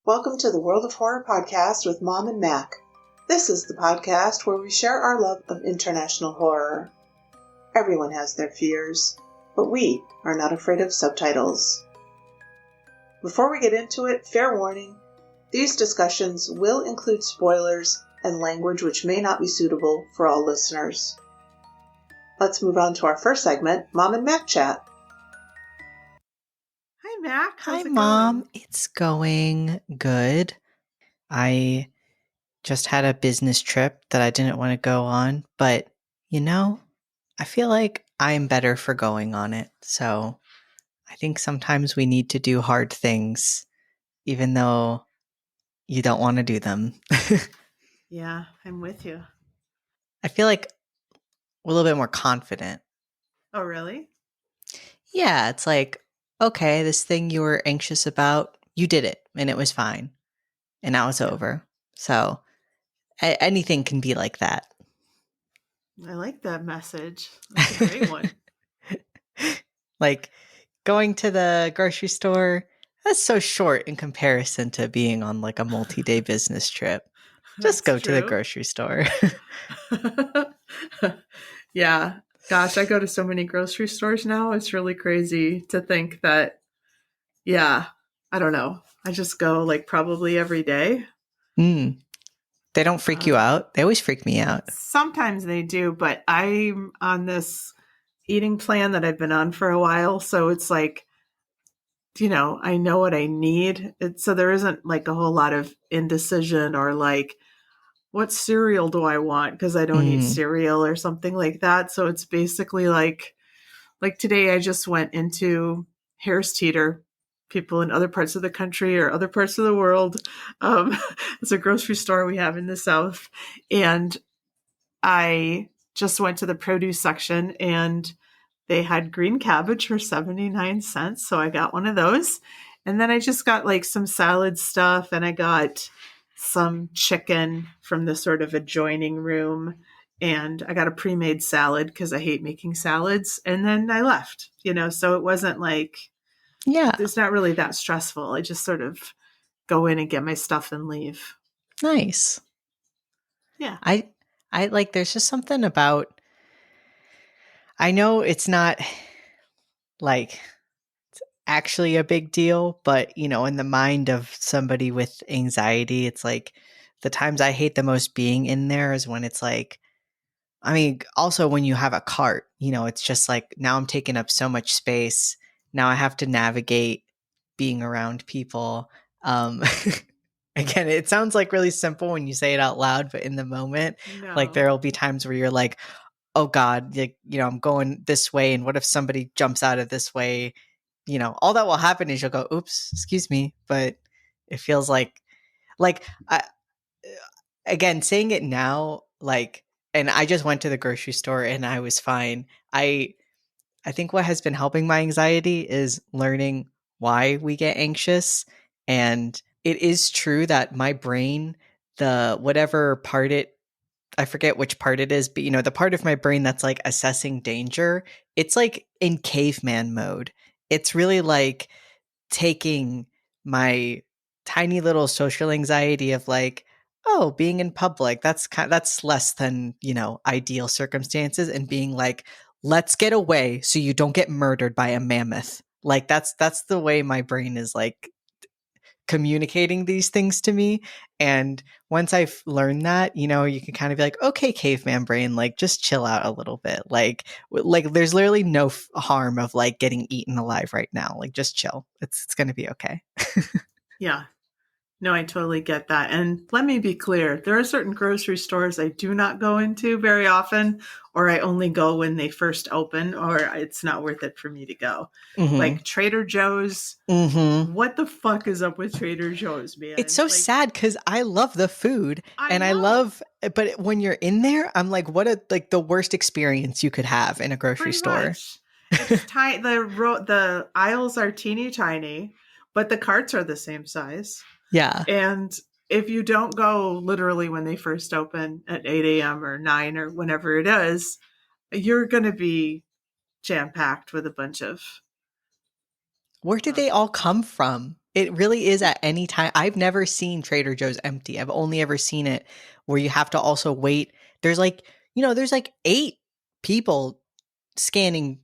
Welcome to the World of Horror podcast with Mom and Mac. This is the podcast where we share our love of international horror. Everyone has their fears, but we are not afraid of subtitles. Before we get into it, fair warning, these discussions will include spoilers and language which may not be suitable for all listeners. Let's move on to our first segment, Mom and Mac Chat. Hi, Mac. How's it Mom. going? It's going good. I just had a business trip that I didn't want to go on, but I feel like I'm better for going on it. So I think sometimes we need to do hard things, even though you don't want to do them. Yeah, I'm with you. I feel like a little bit more confident. Oh, really? Yeah, it's like, okay, this thing you were anxious about, you did it and it was fine. And now it's over. So anything can be like that. I like that message. That's a great one. Like going to the grocery store, that's so short in comparison to being on like a multi-day business trip. Just go to the grocery store. Yeah. Gosh, I go to so many grocery stores now. It's really crazy to think that, I don't know. I just go like probably every day. They don't freak you out? They always freak me out. Sometimes they do, but I'm on this eating plan that I've been on for a while. So it's like, I know what I need. So there isn't like a whole lot of indecision or like, what cereal do I want? Because I don't eat cereal or something like that. So it's basically like today I just went into Harris Teeter. People in other parts of the country or other parts of the world. It's a grocery store we have in the South. And I just went to the produce section and they had green cabbage for 79 cents. So I got one of those. And then I just got like some salad stuff and I got some chicken from the sort of adjoining room. And I got a pre-made salad because I hate making salads. And then I left, so it wasn't like, it's not really that stressful. I just sort of go in and get my stuff and leave. Nice. Yeah. I like, there's just something about, I know it's not like it's actually a big deal, but in the mind of somebody with anxiety, it's like the times I hate the most being in there is when it's like, I mean, also when you have a cart, it's just like, now I'm taking up so much space. Now I have to navigate being around people. Again, it sounds like really simple when you say it out loud, but in the moment, like there will be times where you're like, oh God, like, I'm going this way. And what if somebody jumps out of this way? All that will happen is you'll go, oops, excuse me. But it feels like again, saying it now, like, and I just went to the grocery store and I was fine. I think what has been helping my anxiety is learning why we get anxious. And it is true that my brain, the whatever part I forget which part it is, but the part of my brain that's like assessing danger, it's like in caveman mode. It's really like taking my tiny little social anxiety of like, oh, being in public, that's less than, ideal circumstances, and being like, let's get away so you don't get murdered by a mammoth. Like that's the way my brain is like communicating these things to me. And once I've learned that, you can kind of be like, okay, caveman brain, like just chill out a little bit. Like there's literally no harm of like getting eaten alive right now. Like just chill. It's going to be okay. Yeah. No, I totally get that. And let me be clear. There are certain grocery stores I do not go into very often, or I only go when they first open, or it's not worth it for me to go. Mm-hmm. Like Trader Joe's. Mm-hmm. What the fuck is up with Trader Joe's, man? It's so sad because I love the food I love, but when you're in there, I'm like, what the worst experience you could have in a grocery store. Much. It's tiny. The aisles are teeny tiny, but the carts are the same size. Yeah. And if you don't go literally when they first open at 8 a.m. or 9 or whenever it is, you're going to be jam-packed with a bunch of... Where did they all come from? It really is at any time. I've never seen Trader Joe's empty. I've only ever seen it where you have to also wait. There's like, there's like 8 people scanning,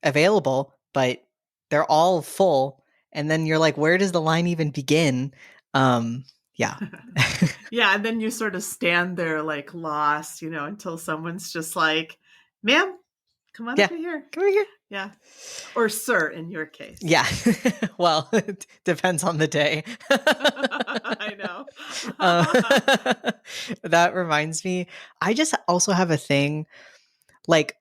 available, but they're all full. And then you're like, where does the line even begin? Yeah. Yeah, and then you sort of stand there like lost, until someone's just like, ma'am, come on Yeah. over here. Come over here. Yeah. Or sir in your case. Yeah. Well, it depends on the day. I know. That reminds me, I just also have a thing, like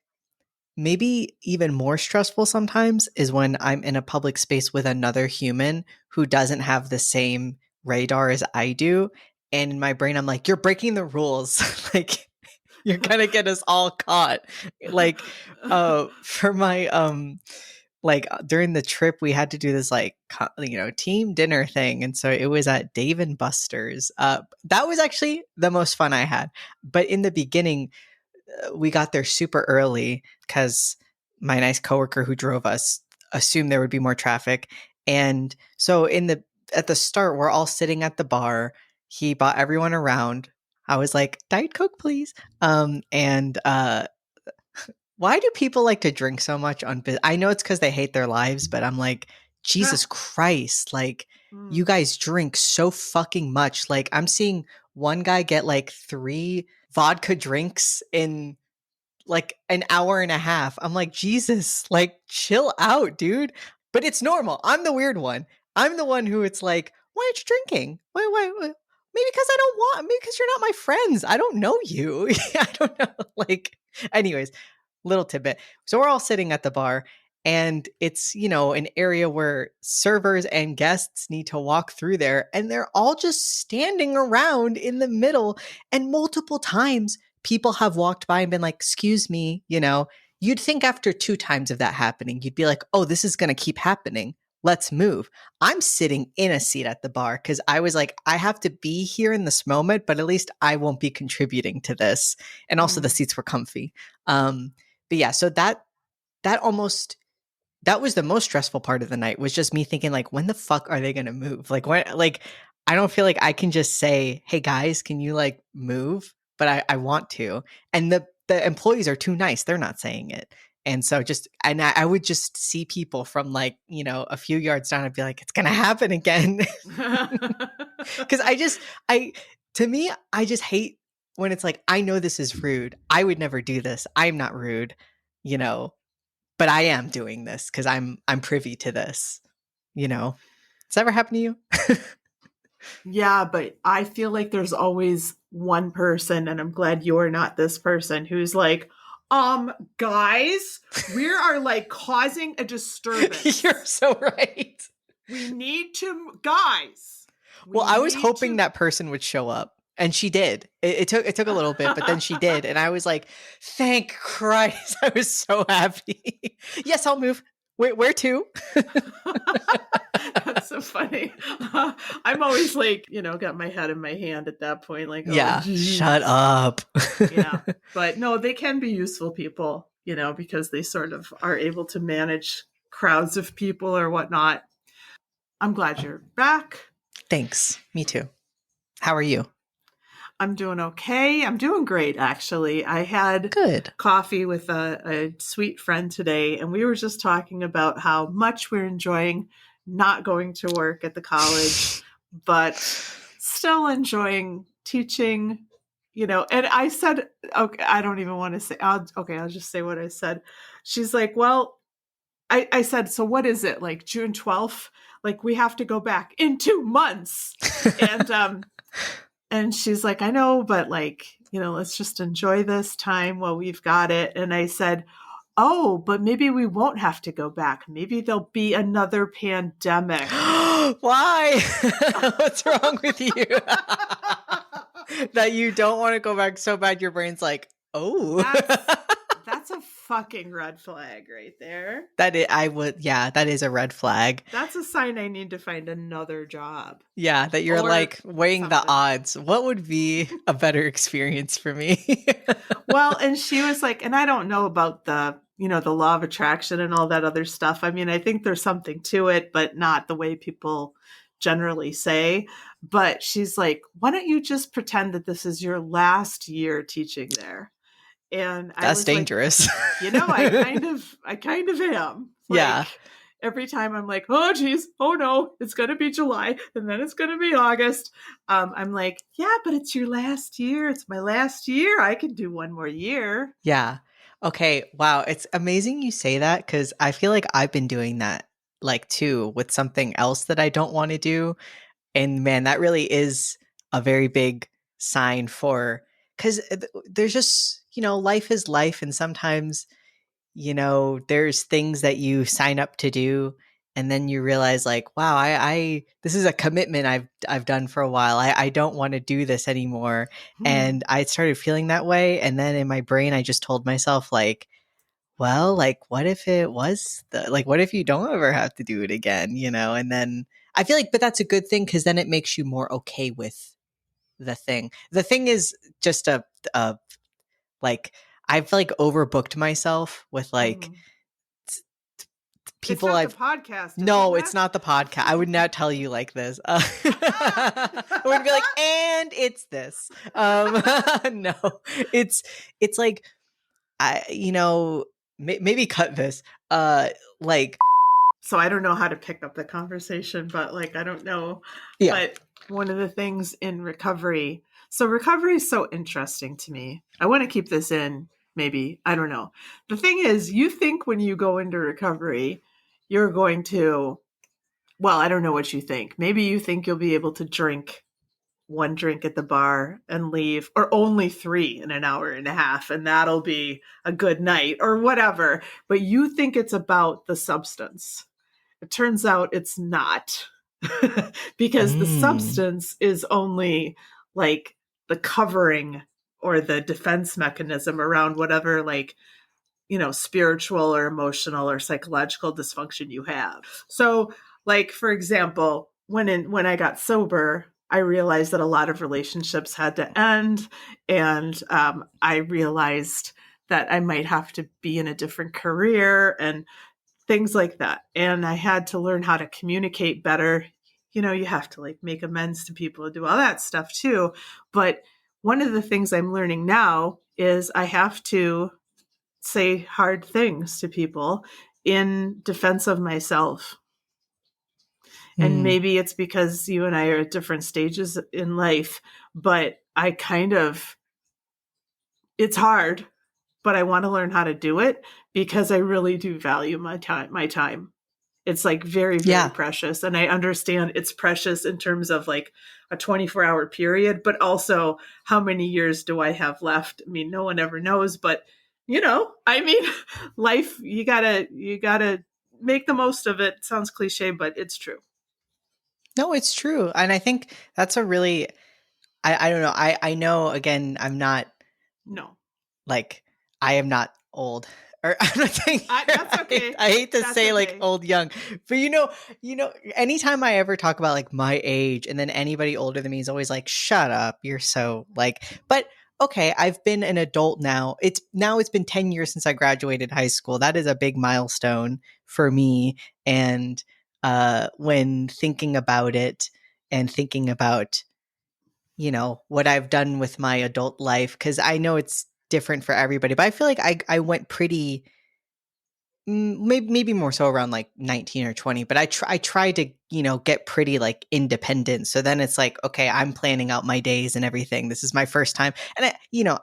maybe even more stressful sometimes is when I'm in a public space with another human who doesn't have the same radar as I do. And in my brain, I'm like, you're breaking the rules. Like, you're going to get us all caught. Like, for my, during the trip, we had to do this team dinner thing. And so it was at Dave and Buster's. That was actually the most fun I had. But in the beginning, we got there super early because my nice coworker who drove us assumed there would be more traffic. And so at the start, we're all sitting at the bar. He bought everyone around. I was like, Diet Coke, please. And why do people like to drink so much on business? I know it's because they hate their lives, but I'm like, Jesus Christ, like you guys drink so fucking much. Like I'm seeing one guy get like 3 vodka drinks in like an hour and a half. I'm like, Jesus, like chill out, dude. But it's normal. I'm the weird one. I'm the one who it's like, why aren't you drinking? Why? Maybe because I don't want, maybe because you're not my friends. I don't know you. I don't know. Like, anyways, little tidbit. So we're all sitting at the bar and it's, an area where servers and guests need to walk through there and they're all just standing around in the middle. And multiple times people have walked by and been like, excuse me, you'd think after 2 times of that happening, you'd be like, oh, this is going to keep happening. Let's move. I'm sitting in a seat at the bar because I was like, I have to be here in this moment, but at least I won't be contributing to this. And also the seats were comfy. But yeah, so that was the most stressful part of the night was just me thinking like, when the fuck are they going to move? Like I don't feel like I can just say, hey guys, can you like move? But I want to. And the employees are too nice. They're not saying it. And so I would just see people from like, a few yards down. I'd be like, it's going to happen again. Cause to me, I just hate when it's like, I know this is rude. I would never do this. I'm not rude, but I am doing this because I'm privy to this, Does that ever happen to you? Yeah, but I feel like there's always one person, and I'm glad you're not this person, who's like, guys, we are like causing a disturbance. You're so right. We need to, guys. I was hoping that person would show up. And she did. It took a little bit, but then she did. And I was like, thank Christ. I was so happy. Yes, I'll move. Where to? That's so funny. I'm always like, got my head in my hand at that point. Like, yeah, shut up. Yeah. But no, they can be useful people, because they sort of are able to manage crowds of people or whatnot. I'm glad you're back. Thanks. Me too. How are you? I'm doing okay. I'm doing great, actually. I had coffee with a sweet friend today, and we were just talking about how much we're enjoying not going to work at the college, but still enjoying teaching, and I said, okay, I don't even want to say, I'll just say what I said. She's like, well, I said, so what is it? Like June 12th? Like we have to go back in 2 months. And she's like, I know, but like, let's just enjoy this time while we've got it. And I said, oh, but maybe we won't have to go back. Maybe there'll be another pandemic. Why? What's wrong with you? That you don't want to go back so bad your brain's like, oh. That's a fucking red flag right there. That is a red flag. That's a sign I need to find another job. Yeah, that you're like weighing the odds. What would be a better experience for me? Well, and she was like, and I don't know about the the law of attraction and all that other stuff. I mean, I think there's something to it, but not the way people generally say. But she's like, why don't you just pretend that this is your last year teaching there? And I That's was like, dangerous. I kind of am. Yeah. Like every time I'm like, oh geez, oh no, it's gonna be July and then it's gonna be August. I'm like, yeah, but it's your last year. It's my last year. I can do one more year. Yeah. Okay. Wow. It's amazing you say that because I feel like I've been doing that like too with something else that I don't want to do. And man, that really is a very big sign for because there's just, life is life. And sometimes, there's things that you sign up to do. And then you realize like, wow, this is a commitment I've done for a while. I don't want to do this anymore. Hmm. And I started feeling that way. And then in my brain, I just told myself like, well, like, what if it was what if you don't ever have to do it again, And then I feel like, but that's a good thing because then it makes you more okay with the thing. The thing is just a like, I've like overbooked myself with like Hmm. It's people not the I've podcast, is it, no, it's Matt? not the podcast. I would not tell you like this. I would be like, and it's this. No, it's like maybe cut this. Like, So I don't know how to pick up the conversation, but like I don't know. yeah. But one of the things in recovery, so recovery is so interesting to me. I want to keep this in, maybe. I don't know. The thing is, you think when you go into recovery, you're going to, well, I don't know what you think. Maybe you think you'll be able to drink one drink at the bar and leave, or only three in an hour and a half, and that'll be a good night, or whatever. But you think it's about the substance. It turns out it's not, because the Mm. substance is only like the covering or the defense mechanism around whatever, like, spiritual or emotional or psychological dysfunction you have. So, like, for example, when I got sober, I realized that a lot of relationships had to end, and I realized that I might have to be in a different career and things like that. And I had to learn how to communicate better. You have to like make amends to people, do all that stuff too. But one of the things I'm learning now is I have to say hard things to people in defense of myself. And Mm. maybe it's because you and I are at different stages in life, but it's hard, but I want to learn how to do it because I really do value my time. It's like very, very Yeah. precious. And I understand it's precious in terms of like a 24-hour period, but also how many years do I have left? I mean, no one ever knows, but I mean, life, you gotta make the most of it. Sounds cliche, but it's true. No, it's true. And I think that's a really I don't know. I know again, I'm not No, like I am not old. Or I'm not saying that's okay. I hate to That's say like okay. old young, but anytime I ever talk about like my age and then anybody older than me is always like, shut up, you're so like, but okay, I've been an adult now. It's been 10 years since I graduated high school. That is a big milestone for me. And when thinking about it and thinking about what I've done with my adult life, because I know it's different for everybody, but I feel like I went pretty maybe more so around like 19 or 20, but I tried to get pretty like independent. So then it's like, okay, I'm planning out my days and everything. This is my first time, and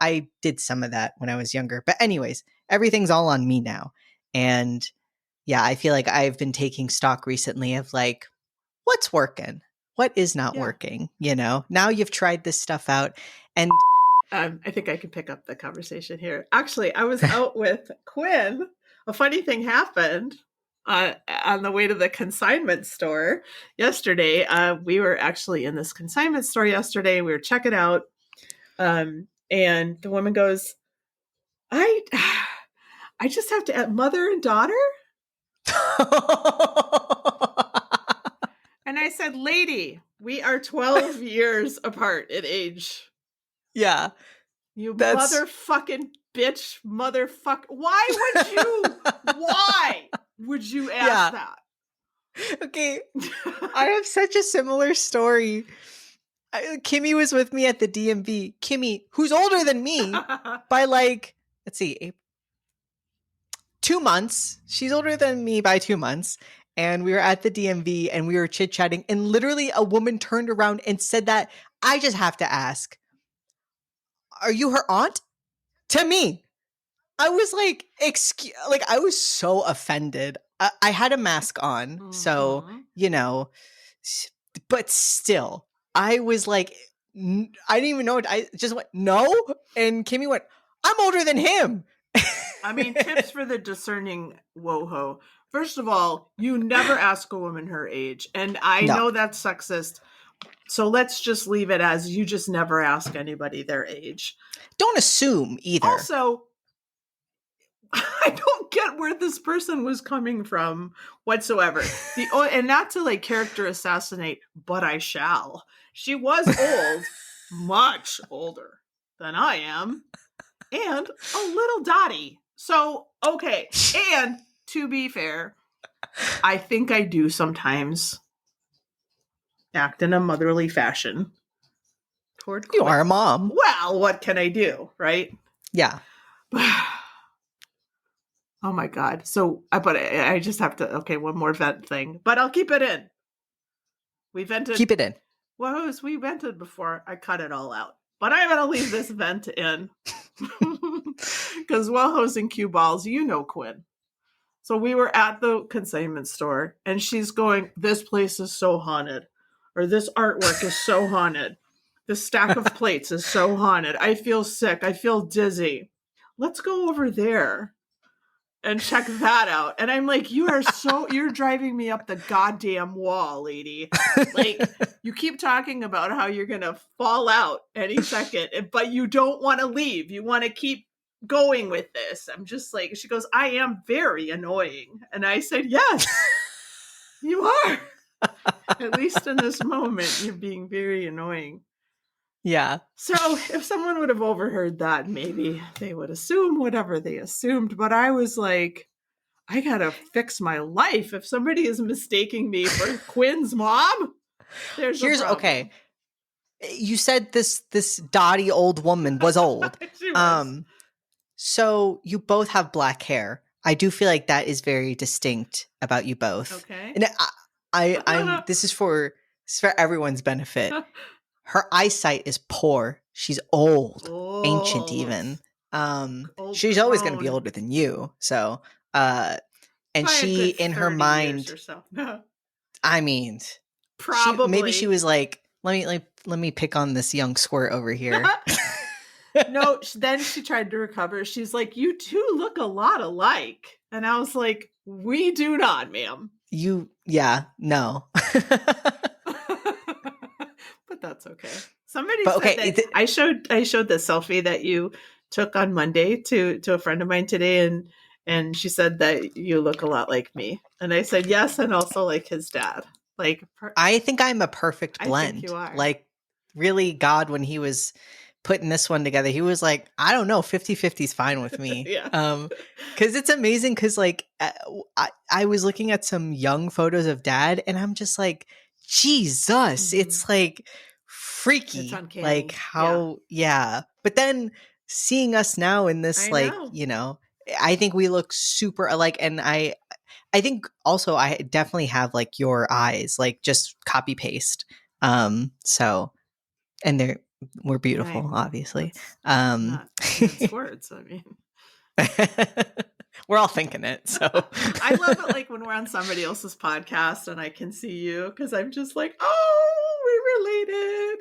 I did some of that when I was younger, but anyways, everything's all on me now. And yeah, I feel like I've been taking stock recently of like, what's working, what is not Yeah. working. Now you've tried this stuff out, and I think I can pick up the conversation here. Actually, I was out with Quinn. A funny thing happened on the way to the consignment store yesterday. We were actually in this consignment store yesterday. We were checking out, and the woman goes, "I, I just have to add mother and daughter." And I said, "Lady, we are 12 years apart in age. yeah, You that's motherfucking bitch, motherfucker. Why would you ask that? Okay. I have such a similar story. Kimmy was with me at the DMV. Kimmy, who's older than me by like, let's see, 2 months. She's older than me by 2 months. And we were at the DMV and we were chit-chatting. And literally a woman turned around and said that, I just have to ask, are you her aunt? To me. I was like, I was so offended. I had a mask on. So, but still, I was like, I didn't even know it. I just went, no. And Kimmy went, I'm older than him. I mean, tips for the discerning WoHo. First of all, you never ask a woman her age. And I know that's sexist. So let's just leave it as you just never ask anybody their age. Don't assume either. Also, I don't get where this person was coming from whatsoever. And not to like character assassinate, but I shall. She was old, much older than I am, and a little dotty. So, okay. And to be fair, I think I do sometimes act in a motherly fashion toward you are a mom. Well, what can I do, right? Yeah. Oh my God. So, but I just have to, okay, one more vent thing, but I'll keep it in. We vented. Keep it in. WoHos, we vented before. I cut it all out, but I'm going to leave this vent in because WoHos and cue balls, you know, Quinn. So we were at the consignment store and she's going, this place is so haunted, or this artwork is so haunted. This stack of plates is so haunted. I feel sick. I feel dizzy. Let's go over there and check that out. And I'm like, you're driving me up the goddamn wall, lady. Like, you keep talking about how you're going to fall out any second, but you don't want to leave. You want to keep going with this. I'm just like, she goes, I am very annoying. And I said, yes, you are. At least in this moment, you're being very annoying. Yeah. So if someone would have overheard that, maybe they would assume whatever they assumed. But I was like, I gotta fix my life. If somebody is mistaking me for Quinn's mom, here's a problem. Okay. You said this dotty old woman was old. She was. So you both have black hair. I do feel like that is very distinct about you both. Okay. And I'm this is for everyone's benefit. Her eyesight is poor. She's old. Ancient even. She's always going to be older than you. So, and she in her mind, I mean, probably maybe she was like, let me pick on this young squirt over here. No, then she tried to recover. She's like, you two look a lot alike. And I was like, we do not, ma'am. No. But that's okay. Somebody said that I showed the selfie that you took on Monday to a friend of mine today, and she said that you look a lot like me. And I said yes, and also like his dad. Like I think I'm a perfect blend. I think you are. Like really, God, when he was putting this one together, he was like, I don't know, 50-50 is fine with me. Yeah. Because it's amazing because like I was looking at some young photos of dad and I'm just like, Jesus, it's like freaky. It's uncanny. Like how, But then seeing us now in this, I think we look super alike. And I think also I definitely have like your eyes, like just copy paste. So, and we're beautiful, obviously. Not words, I mean. We're all thinking it. So I love it like when we're on somebody else's podcast and I can see you because I'm just like, oh, we're related.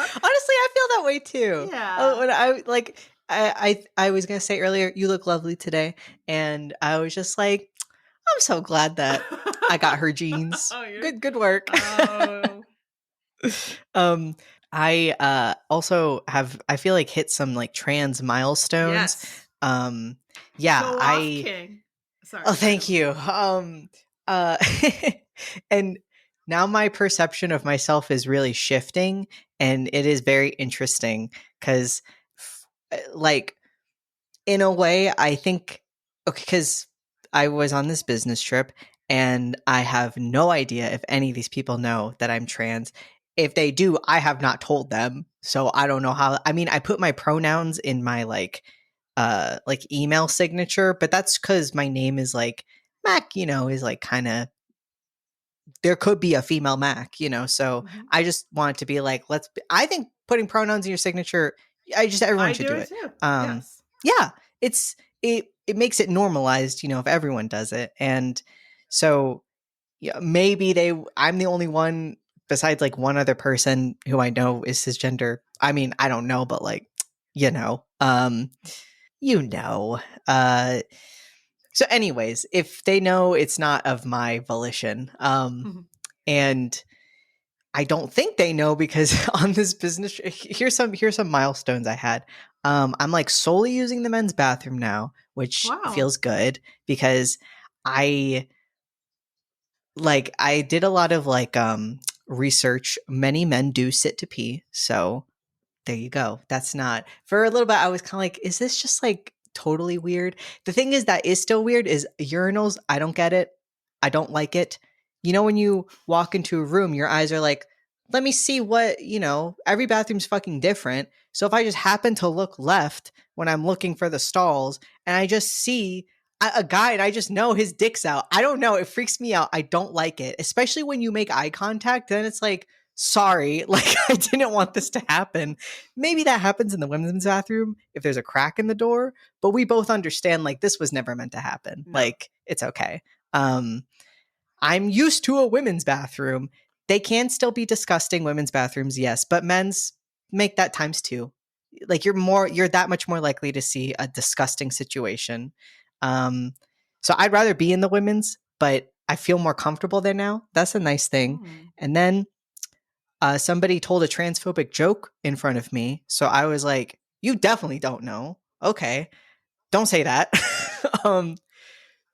Honestly, I feel that way too. Yeah. When I was gonna say earlier, you look lovely today, and I was just like, I'm so glad that I got her jeans. Good work. Oh. I also have, I feel like, hit some like trans milestones. Yes. King. Sorry. Oh, thank you. And now my perception of myself is really shifting, and it is very interesting because like in a way, I think, okay, because I was on this business trip and I have no idea if any of these people know that I'm trans. If they do, I have not told them. So I don't know how. I mean, I put my pronouns in my like email signature, but that's because my name is like Mac, is like kind of, there could be a female Mac, so Mhm. I just want it to be like, I think putting pronouns in your signature, everyone I should do do it it. too. Um, Yes. yeah, it makes it normalized, if everyone does it. And so yeah, maybe I'm the only one besides like one other person who I know is cisgender. I mean, I don't know, but like, you know, um, you know, uh, so anyways, if they know, it's not of my volition. And I don't think they know because on this business, here's some milestones I had. I'm like solely using the men's bathroom now, which Wow. feels good because I I did a lot of research. Many men do sit to pee, so there you go. That's not, for a little bit I was kind of like, is this just like totally weird? The thing is that is still weird is urinals. I don't get it. I don't like it. When you walk into a room, your eyes are like, let me see what, every bathroom's fucking different. So if I just happen to look left when I'm looking for the stalls and I just see a guy and I just know his dick's out, I don't know. It freaks me out. I don't like it, especially when you make eye contact. Then it's like, sorry, like I didn't want this to happen. Maybe that happens in the women's bathroom if there's a crack in the door, but we both understand like this was never meant to happen. No. Like it's okay. I'm used to a women's bathroom. They can still be disgusting women's bathrooms, yes, but men's, make that times two. Like you're that much more likely to see a disgusting situation. Um so I'd rather be in the women's, but I feel more comfortable there now. That's a nice thing. Mm. And then somebody told a transphobic joke in front of me. So I was like, you definitely don't know. Okay. Don't say that. um,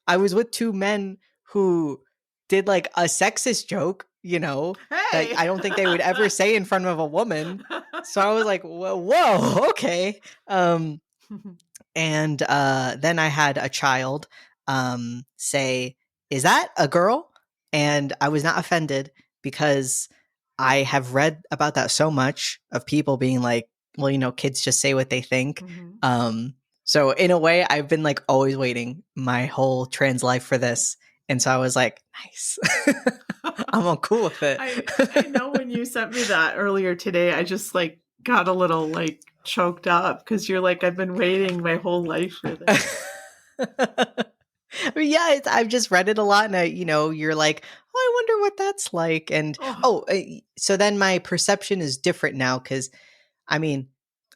I was with two men who did like a sexist joke, that Hey. I don't think they would ever say in front of a woman. So I was like, whoa, okay. And then I had a child say, is that a girl? And I was not offended because I have read about that so much of people being like, well, kids just say what they think. Mhm. So in a way, I've been like always waiting my whole trans life for this. And so I was like, nice. I'm all cool with it. I know when you sent me that earlier today, I just like got a little like choked up because you're like, I've been waiting my whole life for this. I mean, yeah, I've just read it a lot, and you're like, oh, I wonder what that's like, and Oh, so then my perception is different now because, I mean,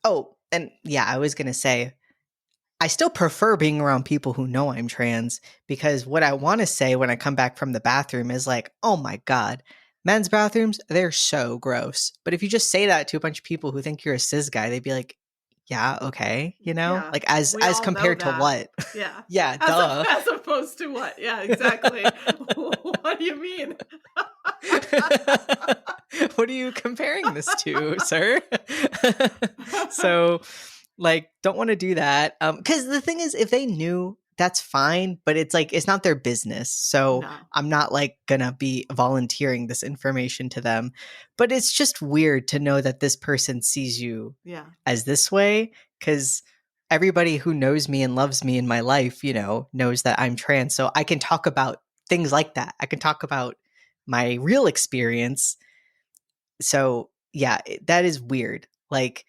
oh, and yeah, I was gonna say, I still prefer being around people who know I'm trans because what I want to say when I come back from the bathroom is like, oh my god, men's bathrooms, they're so gross. But if you just say that to a bunch of people who think you're a cis guy, they'd be like, yeah, okay, yeah. like as We as all know compared to that. what? Yeah. Yeah, As, duh. as opposed to what? Yeah, exactly. What do you mean? What are you comparing this to, sir? So, like, don't want to do that. Because the thing is, if they knew, that's fine, but it's like it's not their business. So No. I'm not like gonna be volunteering this information to them. But it's just weird to know that this person sees you Yeah. as this way, because everybody who knows me and loves me in my life, knows that I'm trans. So I can talk about things like that. I can talk about my real experience. So yeah, that is weird. Like,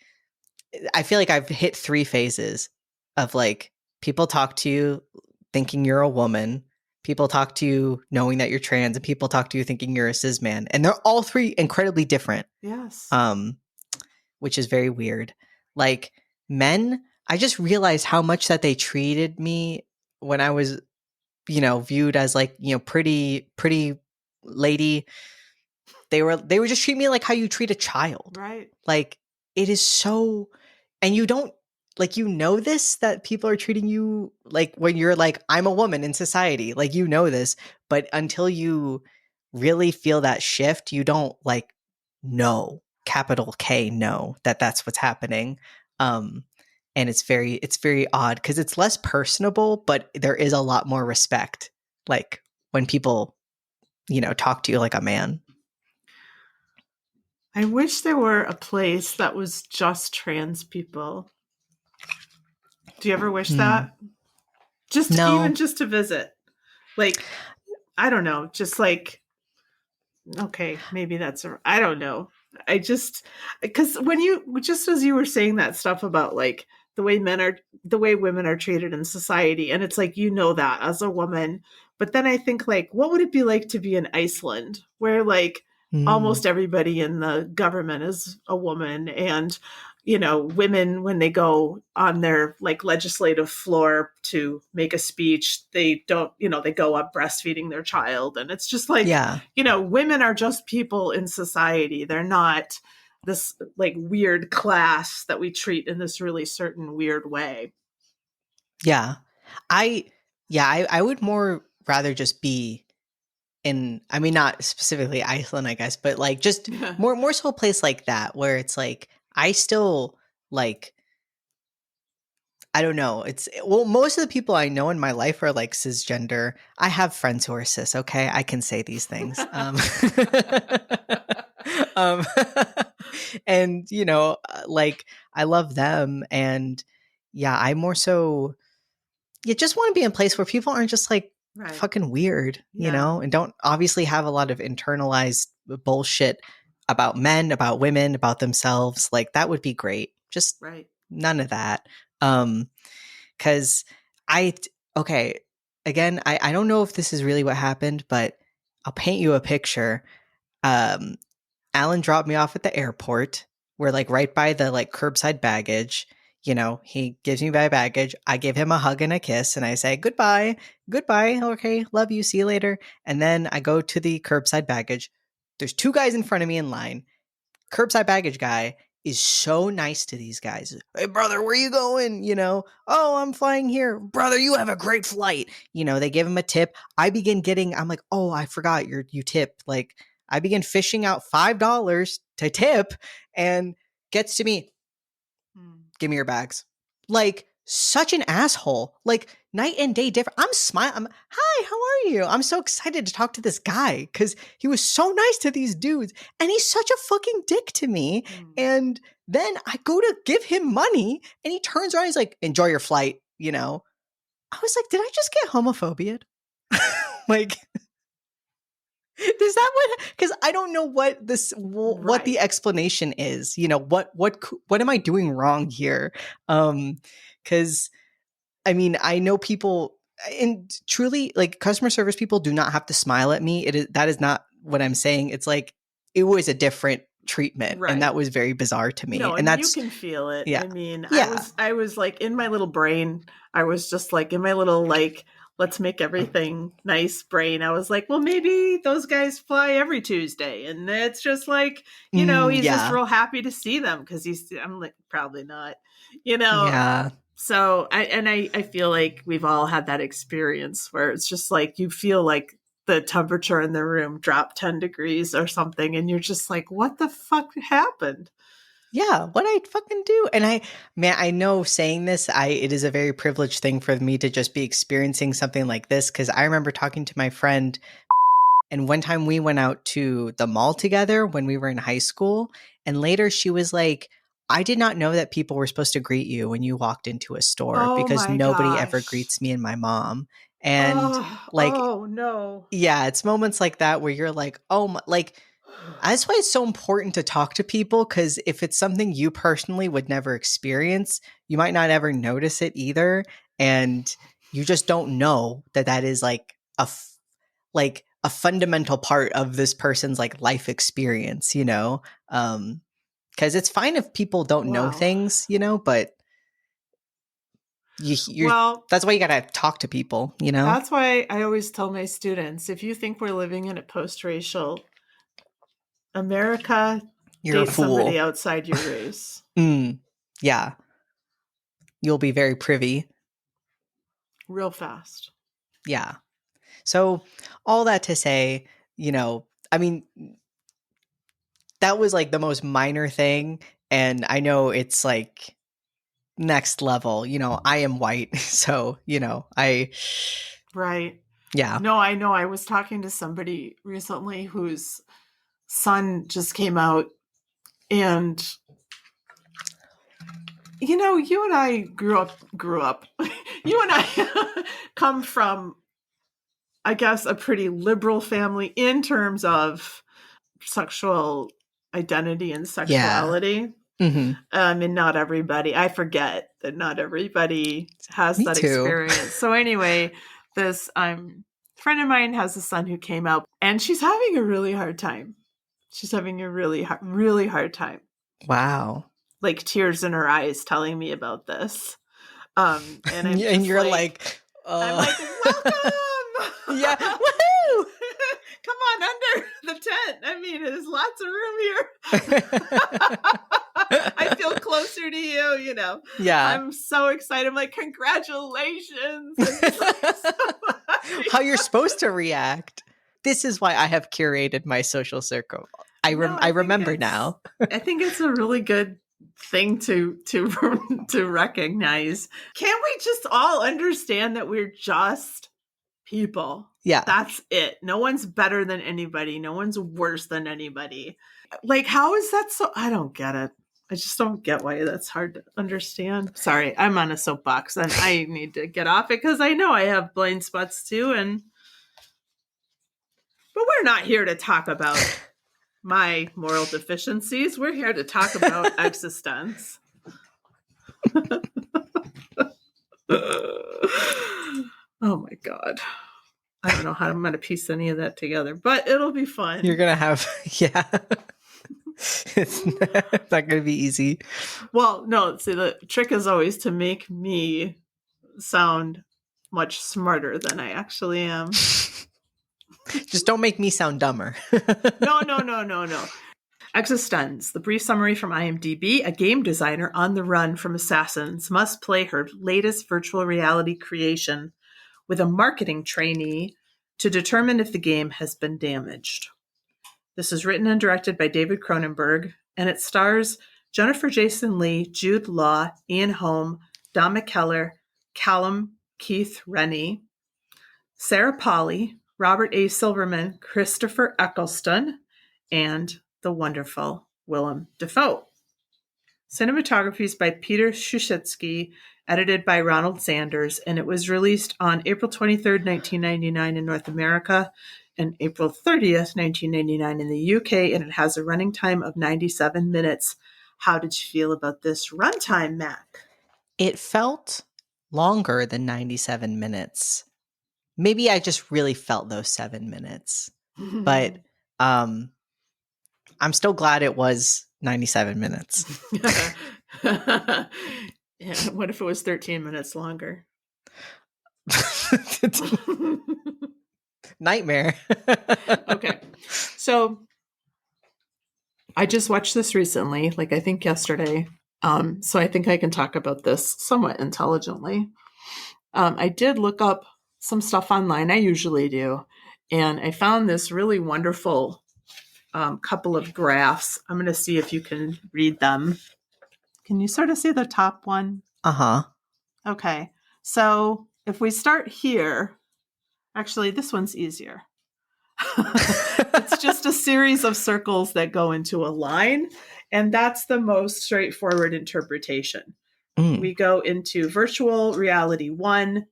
I feel like I've hit three phases of like people talk to you thinking you're a woman, people talk to you knowing that you're trans, and people talk to you thinking you're a cis man. And they're all three incredibly different. Yes. Um, which is very weird. Like men, I just realized how much that they treated me when I was, viewed as like, pretty lady. They would just treat me like how you treat a child. Right. Like it is so, and you don't, like, this, that people are treating you like when you're like, I'm a woman in society, like, this, but until you really feel that shift, you don't like know, capital K, know that that's what's happening. Um, and it's very odd because it's less personable, but there is a lot more respect. Like when people, talk to you like a man. I wish there were a place that was just trans people. Do you ever wish Hmm. that? Just even No. just to visit. Like, I don't know, just like, okay, maybe I don't know. I just, because when just as you were saying that stuff about like the way women are treated in society, and it's like, that as a woman, but then I think like, what would it be like to be in Iceland, where like Hmm. almost everybody in the government is a woman, and women, when they go on their like legislative floor to make a speech, they don't, they go up breastfeeding their child, and it's just like, Yeah. women are just people in society. They're not this like weird class that we treat in this really certain weird way. Yeah. I I would more rather just be in, I mean, not specifically Iceland, I guess, but like just more so a place like that where it's like I still like, I don't know. It's, well, most of the people I know in my life are like cisgender. I have friends who are cis, okay? I can say these things. Um and like I love them, and yeah, I more so, you just want to be in a place where people aren't just like Right. fucking weird, Yeah. and don't obviously have a lot of internalized bullshit about men, about women, about themselves. Like that would be great. Just Right. none of that. Um, cause I, okay, again, I don't know if this is really what happened, but I'll paint you a picture. Um, Alan dropped me off at the airport. We're like right by the like curbside baggage. He gives me my baggage. I give him a hug and a kiss, and I say goodbye, goodbye. Okay, love you. See you later. And then I go to the curbside baggage. There's two guys in front of me in line. Curbside baggage guy is so nice to these guys. Hey, brother, where you going? Oh, I'm flying here. Brother, you have a great flight. They give him a tip. I'm like, oh, I forgot you tip. Like, I begin fishing out $5 to tip, and gets to me, Hmm. give me your bags. Like, such an asshole. Like, night and day different. I'm smiling. Hi, how are you? I'm so excited to talk to this guy because he was so nice to these dudes, and he's such a fucking dick to me. Hmm. And then I go to give him money, and he turns around. He's like, enjoy your flight. I was like, did I just get homophobia? Like, is that what? Because I don't know what the Right. explanation is. What am I doing wrong here? Because I mean, I know people, and truly, like, customer service people do not have to smile at me. That is not what I'm saying. It's like it was a different treatment, and that Right. was very bizarre to me. No, And and you that's, can feel it. yeah, I mean, yeah, I was like in my little brain, I was just like in my little like let's make everything nice brain. I was like, well, maybe those guys fly every Tuesday, and it's just like, he's just yeah, real happy to see them because I'm like, probably not, you know. yeah. So I feel like we've all had that experience where it's just like you feel like the temperature in the room dropped 10 degrees or something, and you're just like, what the fuck happened? Yeah, what I fucking do. And man, I know saying this, it is a very privileged thing for me to just be experiencing something like this. Cause I remember talking to my friend, and one time we went out to the mall together when we were in high school. And later she was like, I did not know that people were supposed to greet you when you walked into a store Oh because my nobody ever gosh. greets me and my mom. And Oh, like, oh no. yeah, it's moments like that where you're like, oh my, like, that's why it's so important to talk to people, because if it's something you personally would never experience, you might not ever notice it either, and you just don't know that that is like like a fundamental part of this person's like life experience, because it's fine if people don't know Wow. things, but you're Well, that's why you gotta talk to people. that's why I always tell my students, if you think we're living in a post-racial America, You're a date somebody fool. outside your race Mm, yeah, you'll be very privy. real fast. Yeah. So, all that to say, I mean, that was like the most minor thing. And I know it's like, next level. You know, I am white, so, you know, Right. yeah. No, I know. I was talking to somebody recently whose son just came out, and you know, you and I grew up. You and I come from, I guess, a pretty liberal family in terms of sexual identity and Yeah. sexuality. Hmm. And not everybody, I forget that not everybody has Me that too. experience. So anyway, this friend of mine has a son who came out, and she's having a really hard time. She's having a really hard time. Wow. Like tears in her eyes telling me about this. And I'm And just you're like, like, I'm like, welcome. yeah, woohoo! Come on under the tent. I mean, there's lots of room here. I feel closer to you, you know. Yeah. I'm so excited. I'm like, congratulations. So How you're supposed to react. This is why I have curated my social circle. I remember now. I think it's a really good thing to to recognize. Can't we just all understand that we're just people? Yeah. That's it. No one's better than anybody. No one's worse than anybody. Like, how is that so? I don't get it. I just don't get why that's hard to understand. Sorry, I'm on a soapbox and I need to get off it because I know I have blind spots too. But we're not here to talk about my moral deficiencies. We're here to talk about eXistenZ. Oh my God. I don't know how I'm going to piece any of that together, but it'll be fun. You're going to have, yeah. It's not going to be easy. Well, no, see, the trick is always to make me sound much smarter than I actually am. Just don't make me sound dumber. No. eXistenZ, the brief summary from IMDb. A game designer on the run from assassins must play her latest virtual reality creation with a marketing trainee to determine if the game has been damaged. This is written and directed by David Cronenberg, and it stars Jennifer Jason Leigh, Jude Law, Ian Holm, Don McKellar, Callum Keith Rennie, Sarah Polley, Robert A. Silverman, Christopher Eccleston, and the wonderful Willem Dafoe. Cinematography is by Peter Shushetsky, edited by Ronald Sanders, and it was released on April 23rd, 1999 in North America and April 30th, 1999 in the UK, and it has a running time of 97 minutes. How did you feel about this runtime, Mac? It felt longer than 97 minutes. Maybe I just really felt those 7 minutes. But I'm still glad it was 97 minutes. Yeah, what if it was 13 minutes longer? Nightmare. Okay. So I just watched this recently, like I think yesterday. So I think I can talk about this somewhat intelligently. I did look up some stuff online. I usually do. And I found this really wonderful couple of graphs. I'm going to see if you can read them. Can you sort of see the top one? Uh-huh. Okay. So if we start here, actually, this one's easier. It's just a series of circles that go into a line, and that's the most straightforward interpretation. We go into virtual reality 1,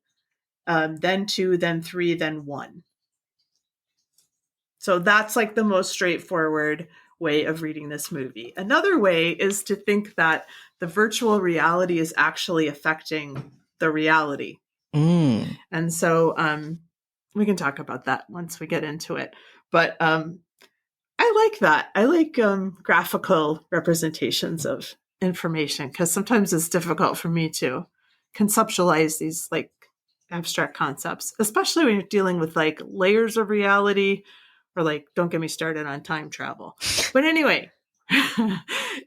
then 2, then 3, then 1. So that's like the most straightforward way of reading this movie. Another way is to think that the virtual reality is actually affecting the reality. And so we can talk about that once we get into it. But I like that. I like graphical representations of information because sometimes it's difficult for me to conceptualize these like abstract concepts, especially when you're dealing with like layers of reality or like, don't get me started on time travel. But anyway,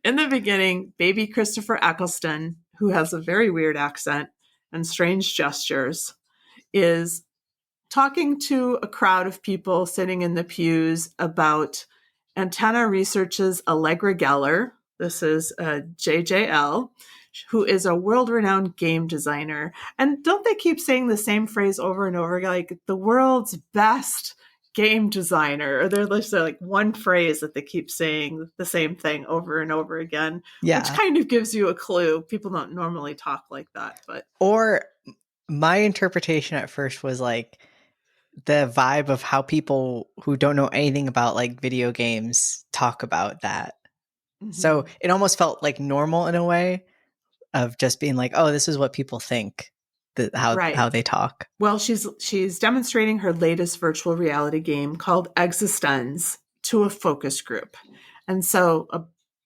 in the beginning, baby Christopher Eccleston, who has a very weird accent and strange gestures, is talking to a crowd of people sitting in the pews about Antenna Research's Allegra Geller. This is JJL. who is a world-renowned game designer. And don't they keep saying the same phrase over and over again, like the world's best game designer? Or there's like one phrase that they keep saying the same thing over and over again, which Yeah. kind of gives you a clue. People don't normally talk like that, but Or my interpretation at first was like the vibe of how people who don't know anything about like video games talk about that. So it almost felt like normal in a way of just being like, oh, this is what people think, how right. they talk. Well, she's demonstrating her latest virtual reality game called eXistenZ to a focus group. And so a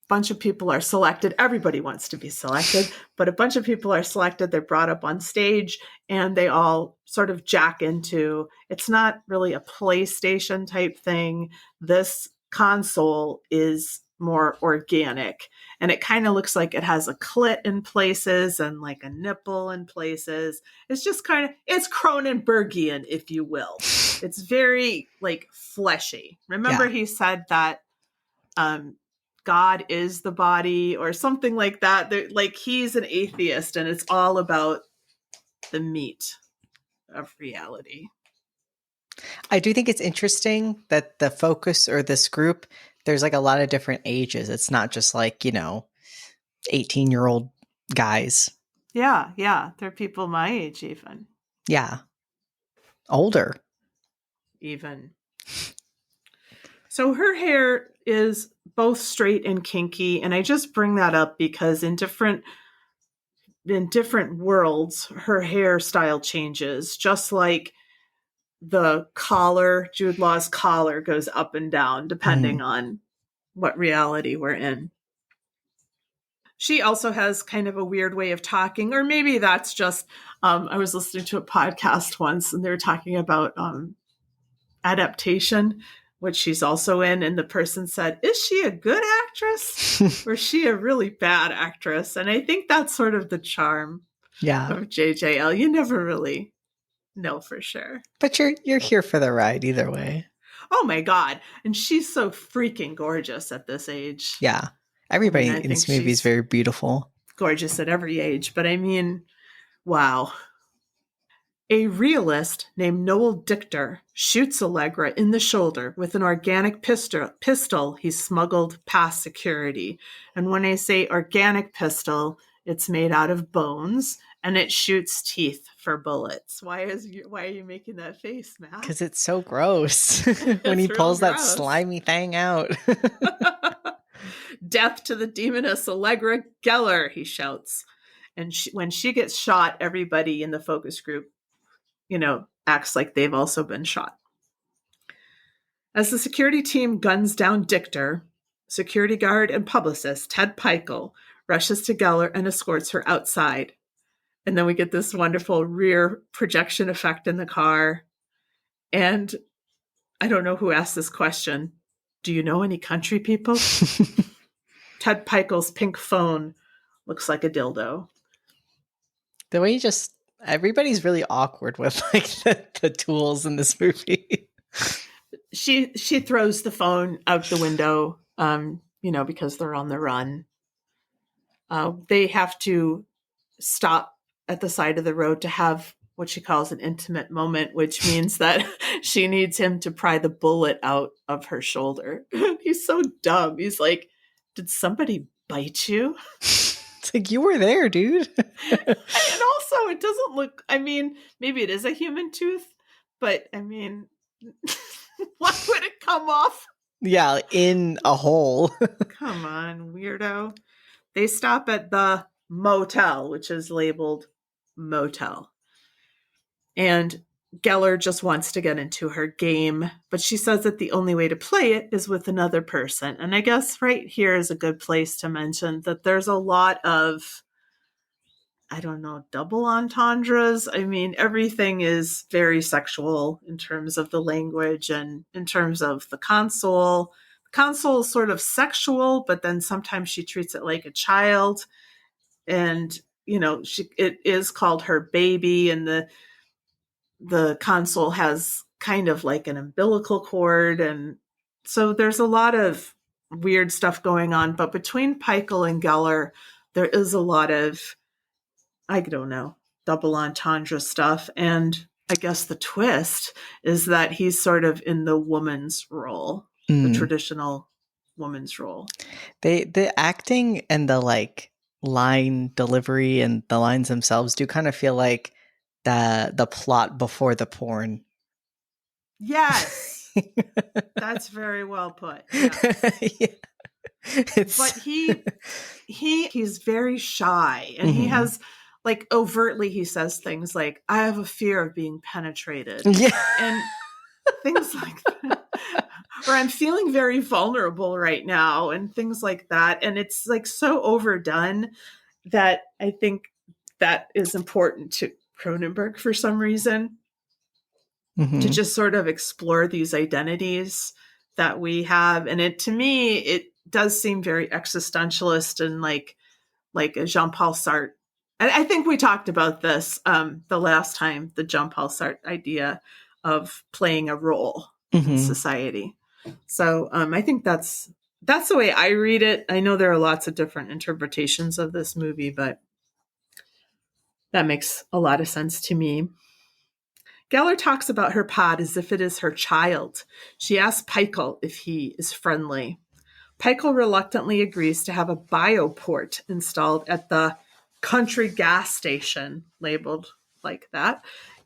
bunch of people are selected. Everybody wants to be selected, but a bunch of people are selected. They're brought up on stage and they all sort of jack into, it's not really a PlayStation type thing. This console is more organic, and it kind of looks like it has a clit in places and like a nipple in places. It's just kind of, it's Cronenbergian, if you will. It's very like fleshy. Remember, he said that God is the body or something like that. Like he's an atheist, and it's all about the meat of reality. I do think it's interesting that the focus or this group, there's like a lot of different ages. It's not just like, 18-year-old guys. Yeah. They're people my age, even. Yeah. Older. Even. So her hair is both straight and kinky, and I just bring that up because in different worlds, her hairstyle changes, just like the collar, Jude Law's collar goes up and down depending on what reality we're in. She also has kind of a weird way of talking, or maybe that's just, I was listening to a podcast once and they were talking about adaptation, which she's also in. And the person said, is she a good actress or is she a really bad actress? And I think that's sort of the charm of JJL. You never really know for sure. But you're here for the ride either way. Oh my God. And she's so freaking gorgeous at this age. Yeah. Everybody in this movie is very beautiful. Gorgeous at every age. But I mean, wow. A realist named Noel Dichter shoots Allegra in the shoulder with an organic pistol he smuggled past security. And when I say organic pistol, it's made out of bones and it shoots teeth for bullets. Why are you making that face, Matt? Because it's so gross when he pulls that slimy thing out. Death to the demoness Allegra Geller, he shouts. And when she gets shot, everybody in the focus group, acts like they've also been shot. As the security team guns down Dichter, security guard and publicist Ted Peichel rushes to Geller and escorts her outside. And then we get this wonderful rear projection effect in the car. And I don't know who asked this question. Do you know any country people? Ted Peichel's pink phone looks like a dildo. The way everybody's really awkward with like the tools in this movie. She throws the phone out the window, because they're on the run. They have to stop at the side of the road to have what she calls an intimate moment, which means that she needs him to pry the bullet out of her shoulder. He's so dumb. He's like, did somebody bite you? It's like, you were there, dude. And also, it doesn't look, maybe it is a human tooth, but why would it come off? Yeah, in a hole. Come on, weirdo. They stop at the motel, which is labeled motel. And Geller just wants to get into her game, but she says that the only way to play it is with another person. And I guess right here is a good place to mention that there's a lot of, double entendres. Everything is very sexual in terms of the language and in terms of the console. The console is sort of sexual, but then sometimes she treats it like a child. And, it is called her baby, and the console has kind of like an umbilical cord. And so there's a lot of weird stuff going on. But between Peichel and Geller, there is a lot of, I don't know, double entendre stuff. And I guess the twist is that he's sort of in the woman's role, the traditional woman's role. The acting and the like line delivery and the lines themselves do kind of feel like the plot before the porn. Yes. That's very well put. Yes. Yeah. But he's very shy, and he has, like, overtly he says things like, I have a fear of being penetrated. Yeah. And things like that. Or I'm feeling very vulnerable right now, and things like that. And it's like so overdone that I think that is important to Cronenberg for some reason, to just sort of explore these identities that we have. And it, to me, it does seem very existentialist and like a Jean-Paul Sartre. And I think we talked about this the last time, the Jean-Paul Sartre idea of playing a role in society. So I think that's the way I read it. I know there are lots of different interpretations of this movie, but that makes a lot of sense to me. Geller talks about her pod as if it is her child. She asks Peichel if he is friendly. Peichel reluctantly agrees to have a bioport installed at the country gas station, labeled like that,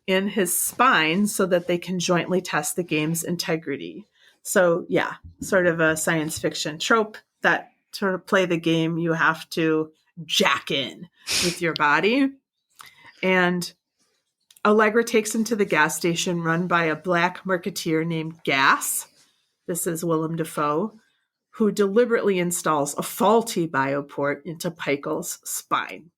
in his spine so that they can jointly test the game's integrity. So, yeah, sort of a science fiction trope that to play the game, you have to jack in with your body. And Allegra takes him to the gas station run by a black marketeer named Gas. This is Willem Dafoe, who deliberately installs a faulty bioport into Peichel's spine.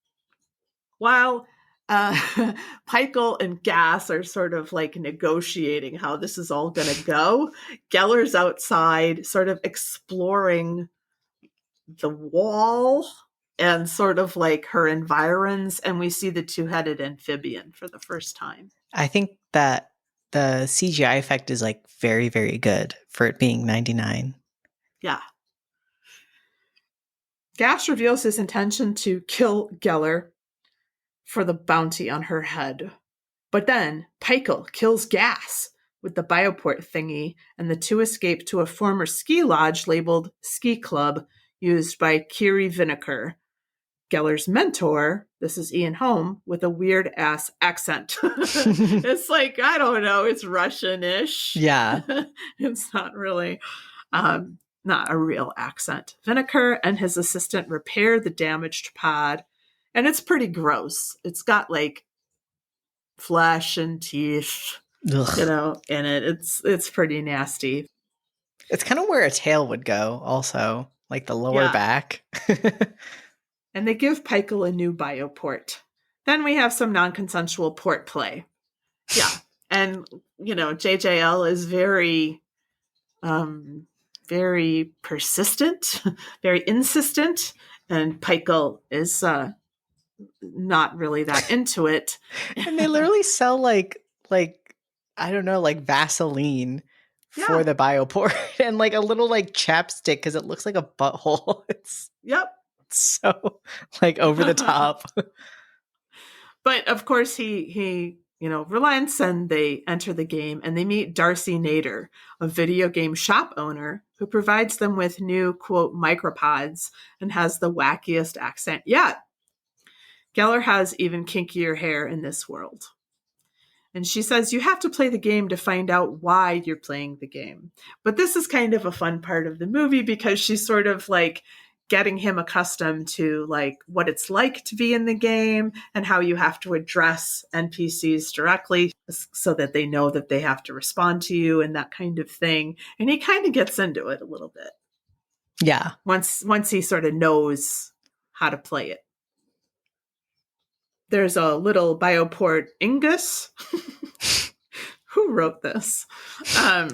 While Peichel and Gas are sort of like negotiating how this is all going to go, Geller's outside sort of exploring the wall and sort of like her environs, and we see the two-headed amphibian for the first time. I think that the CGI effect is like very, very good for it being 99. Yeah. Gas reveals his intention to kill Geller for the bounty on her head. But then Peichel kills Gas with the bioport thingy, and the two escape to a former ski lodge labeled Ski Club, used by Kiri Vineker, Geller's mentor. This is Ian Holm with a weird ass accent. It's like, I don't know, it's Russian-ish. Yeah. It's not really, not a real accent. Vineker and his assistant repair the damaged pod, and it's pretty gross. It's got like flesh and teeth, in it. It's pretty nasty. It's kind of where a tail would go, also, like the lower back. And they give Peichel a new bioport. Then we have some non-consensual port play. Yeah. And, JJL is very, very persistent, very insistent. And Peichel is not really that into it. And they literally sell like I don't know, like Vaseline for the bioport and like a little like chapstick because it looks like a butthole. It's so like over the top. But of course he relents, and they enter the game, and they meet Darcy Nader, a video game shop owner who provides them with new, quote, micropods and has the wackiest accent yet. Geller has even kinkier hair in this world. And she says, you have to play the game to find out why you're playing the game. But this is kind of a fun part of the movie because she's sort of like getting him accustomed to like what it's like to be in the game and how you have to address NPCs directly so that they know that they have to respond to you and that kind of thing. And he kind of gets into it a little bit. Yeah. Once he sort of knows how to play it. There's a little bioport Ingus. Who wrote this? Yeah,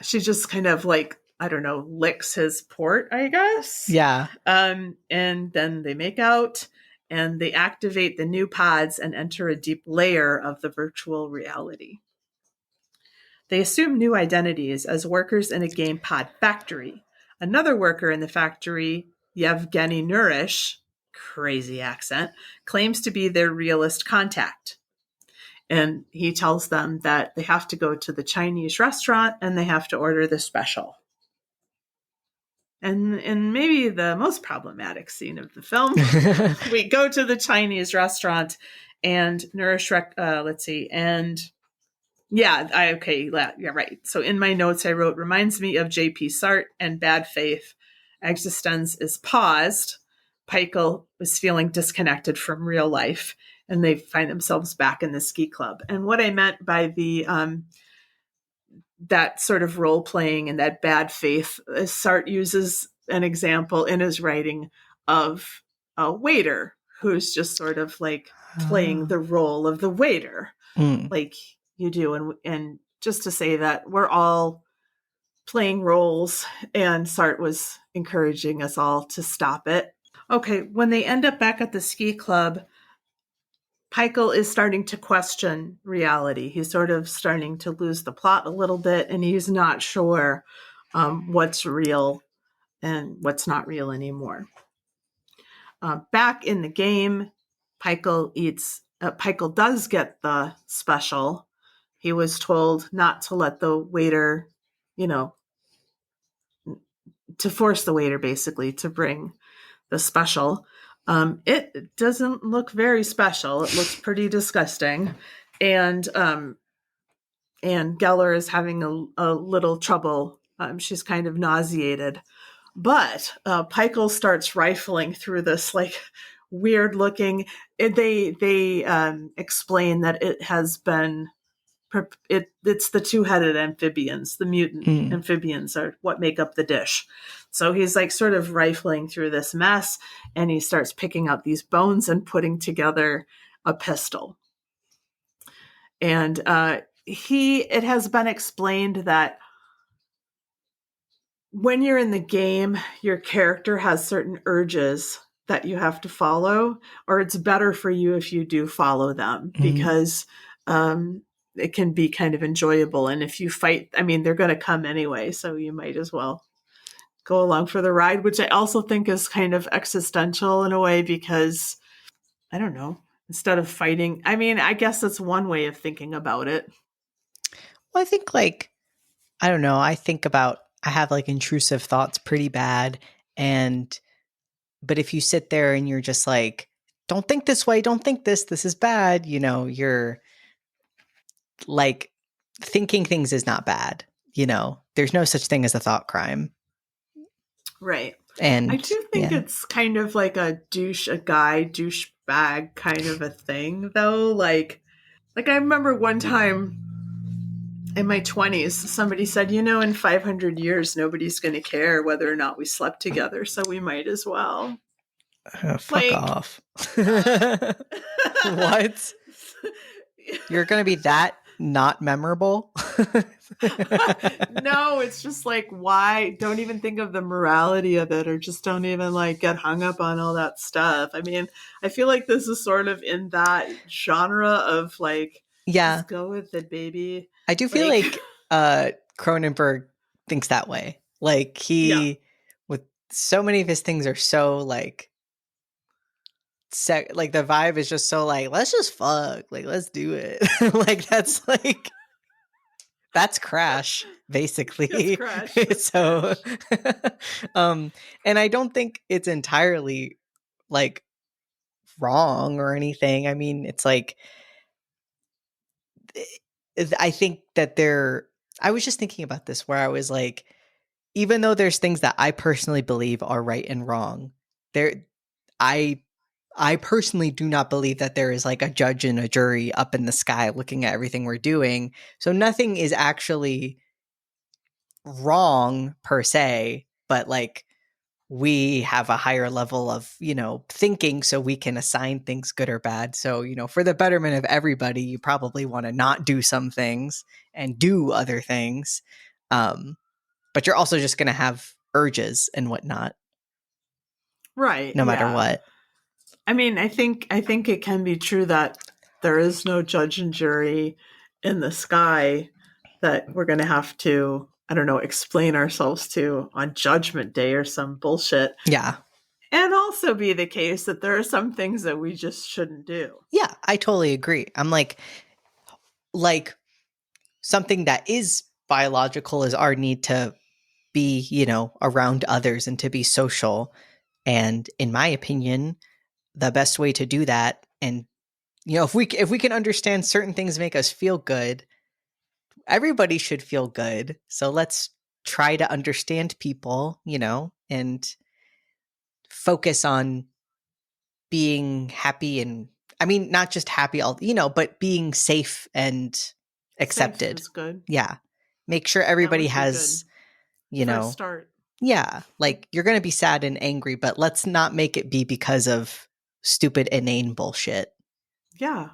she just kind of like, I don't know, licks his port, I guess. Yeah. And then they make out and they activate the new pods and enter a deep layer of the virtual reality. They assume new identities as workers in a game pod factory. Another worker in the factory Yevgeny Nourish, crazy accent, claims to be their realist contact. And he tells them that they have to go to the Chinese restaurant and they have to order the special. And maybe the most problematic scene of the film, we go to the Chinese restaurant and Nourish, let's see, and yeah, right. So in my notes, I wrote, reminds me of J.P. Sartre and Bad Faith. eXistenZ is paused. Peichel was feeling disconnected from real life, and they find themselves back in the ski club. And what I meant by the that sort of role playing and that bad faith, Sartre uses an example in his writing of a waiter who's just sort of like playing the role of the waiter, like you do. And just to say that we're all playing roles, and Sartre was encouraging us all to stop it. Okay, when they end up back at the ski club, Peichel is starting to question reality. He's sort of starting to lose the plot a little bit, and he's not sure what's real and what's not real anymore. Back in the game, Peichel does get the special. He was told not to let the waiter, to force the waiter basically to bring the special. It doesn't look very special. It looks pretty disgusting. And Geller is having a little trouble. She's kind of nauseated. But Peichel starts rifling through this like weird looking. They explain that it has been. It's the two-headed amphibians, the mutant amphibians are what make up the dish. So he's like sort of rifling through this mess, and he starts picking out these bones and putting together a pistol. And it has been explained that when you're in the game, your character has certain urges that you have to follow, or it's better for you if you do follow them, because it can be kind of enjoyable. And if you fight, I mean, they're going to come anyway, so you might as well go along for the ride, which I also think is kind of existential in a way, because I don't know, instead of fighting, I mean, I guess that's one way of thinking about it. Well, I think I don't know, I have like intrusive thoughts pretty bad. But if you sit there and you're just like, don't think this way, don't think this is bad, you're like, thinking things is not bad. There's no such thing as a thought crime. Right. And I do think it's kind of like a douchebag kind of a thing, though. Like I remember one time in my 20s, somebody said, in 500 years, nobody's going to care whether or not we slept together, so we might as well. Fuck off. What? You're going to be that not memorable? No, it's just like, why? Don't even think of the morality of it, or just don't even like get hung up on all that stuff. I mean, I feel like this is sort of in that genre of like, just go with it, baby. I do feel like Cronenberg thinks that way. Like with so many of his things are so like, like the vibe is just so like, let's just fuck, like let's do it. Like that's Crash, basically. It's Crash. So and I don't think it's entirely like wrong or anything. I mean, it's like, I think that I was just thinking about this, where I was like, even though there's things that I personally believe are right and wrong, I personally do not believe that there is like a judge and a jury up in the sky looking at everything we're doing. So nothing is actually wrong per se, but like we have a higher level of, thinking, so we can assign things good or bad. So, for the betterment of everybody, you probably want to not do some things and do other things. But you're also just going to have urges and whatnot. Right. No matter what. I mean, I think it can be true that there is no judge and jury in the sky that we're going to have to, I don't know, explain ourselves to on Judgment Day or some bullshit. Yeah. And also be the case that there are some things that we just shouldn't do. Yeah, I totally agree. I'm like something that is biological is our need to be, around others and to be social. And in my opinion, the best way to do that, and if we can understand certain things make us feel good, everybody should feel good. So let's try to understand people, and focus on being happy, and I mean not just happy but being safe and Safe accepted. is good. Yeah. Make sure That everybody would be has, good for a start. yeah, like you're going to be sad and angry, but let's not make it be because of stupid inane bullshit. Yeah,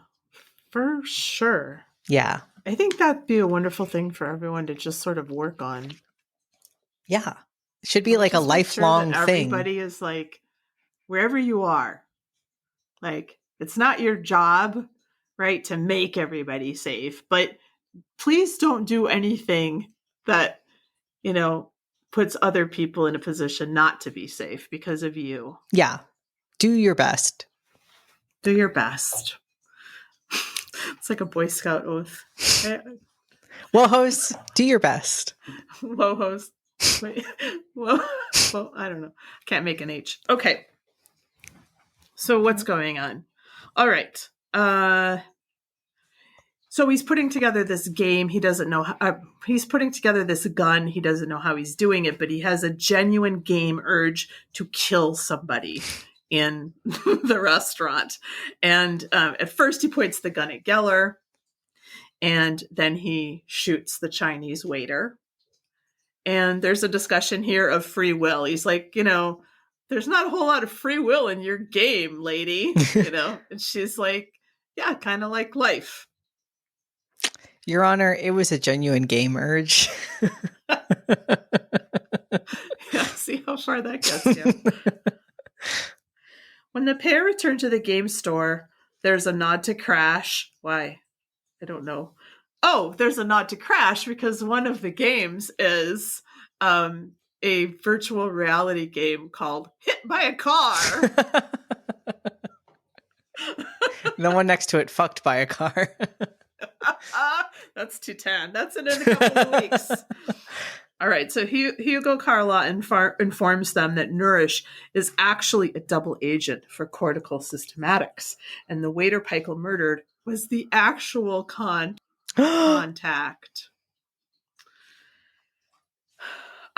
for sure. Yeah. I think that'd be a wonderful thing for everyone to just sort of work on. Yeah. It should be like a Just make sure that lifelong thing. everybody is like, wherever you are, like, it's not your job, right, to make everybody safe, but please don't do anything that, puts other people in a position not to be safe because of you. Yeah. Do your best. Do your best. It's like a Boy Scout oath. WoHos, do your best. WoHos. Wait. Whoa. I don't know. Can't make an H. Okay. So what's going on? All right. So he's putting together this game. He doesn't know how, he's putting together this gun. He doesn't know how he's doing it, but he has a genuine game urge to kill somebody in the restaurant. And at first he points the gun at Geller, and then he shoots the Chinese waiter. And there's a discussion here of free will. He's like, there's not a whole lot of free will in your game, lady. And she's like, yeah, kind of like life. Your Honor, it was a genuine game urge. Yeah, see how far that gets you. When the pair return to the game store, there's a nod to Crash. Why? I don't know. Oh, there's a nod to Crash because one of the games is a virtual reality game called Hit by a Car. The one next to it, Fucked by a Car. That's 210. That's in a couple of weeks. All right, so Hugo Carla informs them that Nourish is actually a double agent for cortical systematics, and the waiter Peichel murdered was the actual contact.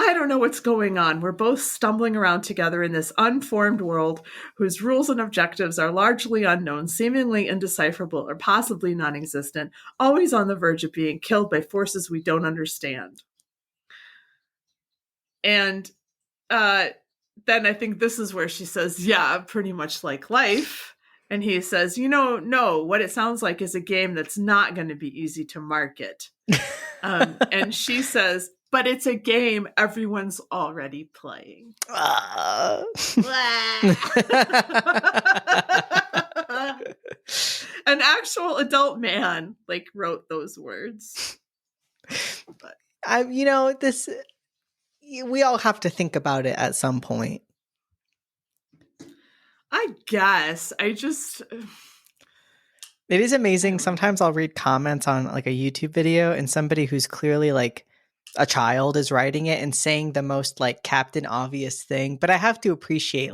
I don't know what's going on. We're both stumbling around together in this unformed world whose rules and objectives are largely unknown, seemingly indecipherable, or possibly non-existent, always on the verge of being killed by forces we don't understand. And then I think this is where she says, yeah, pretty much like life. And he says, no, what it sounds like is a game that's not going to be easy to market. And she says, but it's a game everyone's already playing. An actual adult man wrote those words. But we all have to think about it at some point. I guess. It is amazing. Sometimes I'll read comments on a YouTube video, and somebody who's clearly a child is writing it and saying the most Captain Obvious thing. But I have to appreciate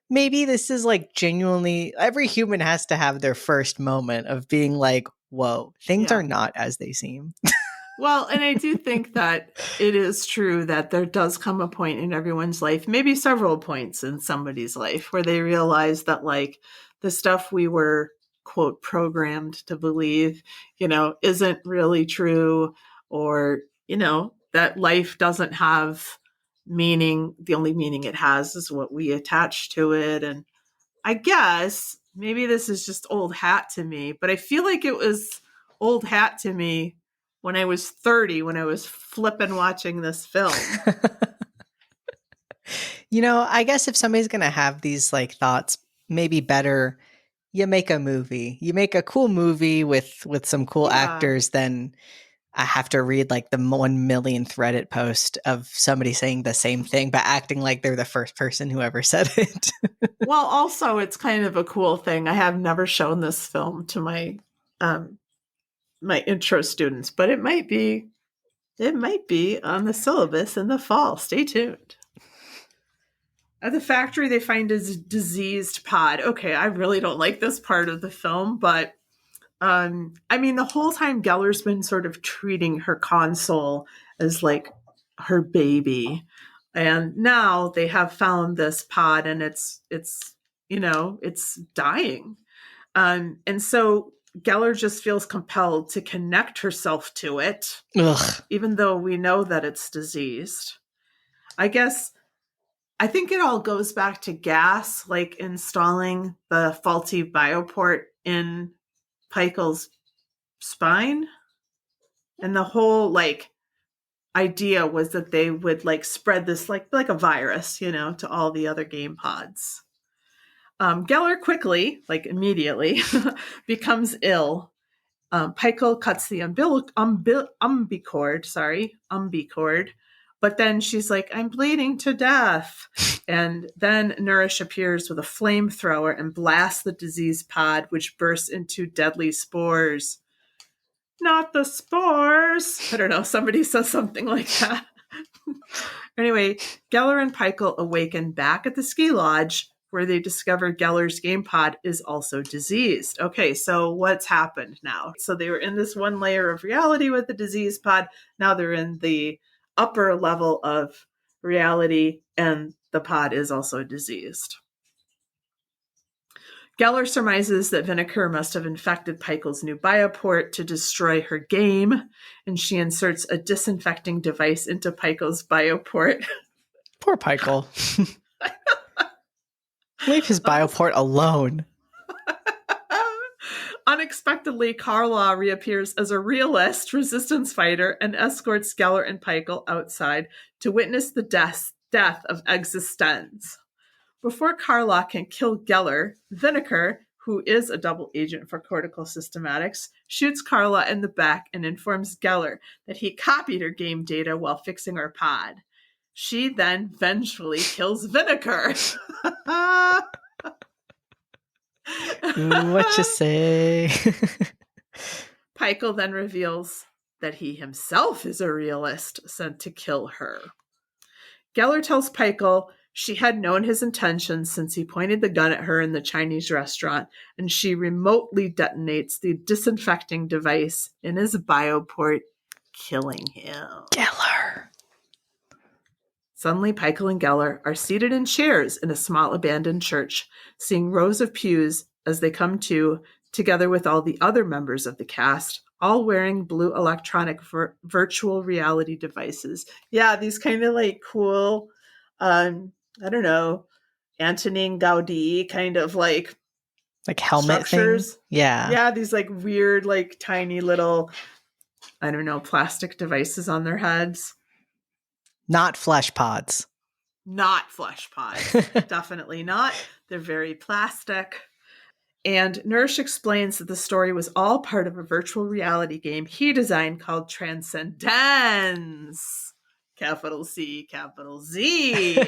maybe this is genuinely, every human has to have their first moment of being whoa, things are not as they seem. Well, and I do think that it is true that there does come a point in everyone's life, maybe several points in somebody's life, where they realize that the stuff we were, quote, programmed to believe, isn't really true, or, that life doesn't have meaning. The only meaning it has is what we attach to it. And I guess maybe this is just old hat to me, but I feel like it was old hat to me when I was 30, when I was flipping watching this film. I guess if somebody's going to have these thoughts, maybe better you make a movie. You make a cool movie with some cool actors than I have to read like the 1 millionth Reddit post of somebody saying the same thing, but acting like they're the first person who ever said it. Well, also it's kind of a cool thing. I have never shown this film to my intro students, but it might be on the syllabus in the fall. Stay tuned. At the factory, they find a diseased pod. Okay, I really don't like this part of the film, but I mean, the whole time Geller's been sort of treating her console as like her baby, and now they have found this pod, and it's it's dying, and so Geller just feels compelled to connect herself to it, Ugh. even though we know that it's diseased. I guess I think it all goes back to gas, like installing the faulty bioport in Peikel's spine. And the whole like idea was that they would like spread this like a virus, to all the other game pods. Geller quickly, like immediately, becomes ill. Peikel cuts the umbi cord, but then she's like, I'm bleeding to death. And then Nourish appears with a flamethrower and blasts the disease pod, which bursts into deadly spores. Not the spores. I don't know. Somebody says something like that. Anyway, Geller and Peikel awaken back at the ski lodge, where they discover Geller's game pod is also diseased. Okay, so what's happened now? So they were in this one layer of reality with the disease pod. Now they're in the upper level of reality, and the pod is also diseased. Geller surmises that Vinegar must have infected Peikel's new bioport to destroy her game, and she inserts a disinfecting device into Peikel's bioport. Poor Peikel. Leave his bioport alone. Unexpectedly, Carla reappears as a realist resistance fighter and escorts Geller and Peikel outside to witness the death of eXistenZ. Before Carla can kill Geller, Vinegar, who is a double agent for cortical systematics, shoots Carla in the back and informs Geller that he copied her game data while fixing her pod. She then vengefully kills Vinegar. What you say? Peikel then reveals that he himself is a realist sent to kill her. Geller tells Peikel she had known his intentions since he pointed the gun at her in the Chinese restaurant, and she remotely detonates the disinfecting device in his bioport, killing him. Geller. Suddenly, Peikel and Geller are seated in chairs in a small abandoned church, seeing rows of pews as they come to, together with all the other members of the cast, all wearing blue electronic virtual reality devices. Yeah, these kind of like cool, I don't know, Antonin Gaudi kind of like helmet structures. Thing? Yeah. Yeah, these like weird, like tiny little, I don't know, plastic devices on their heads. Not flesh pods. Not flesh pods. Definitely not. They're very plastic. And Nourish explains that the story was all part of a virtual reality game he designed called Transcendence. Capital C, capital Z.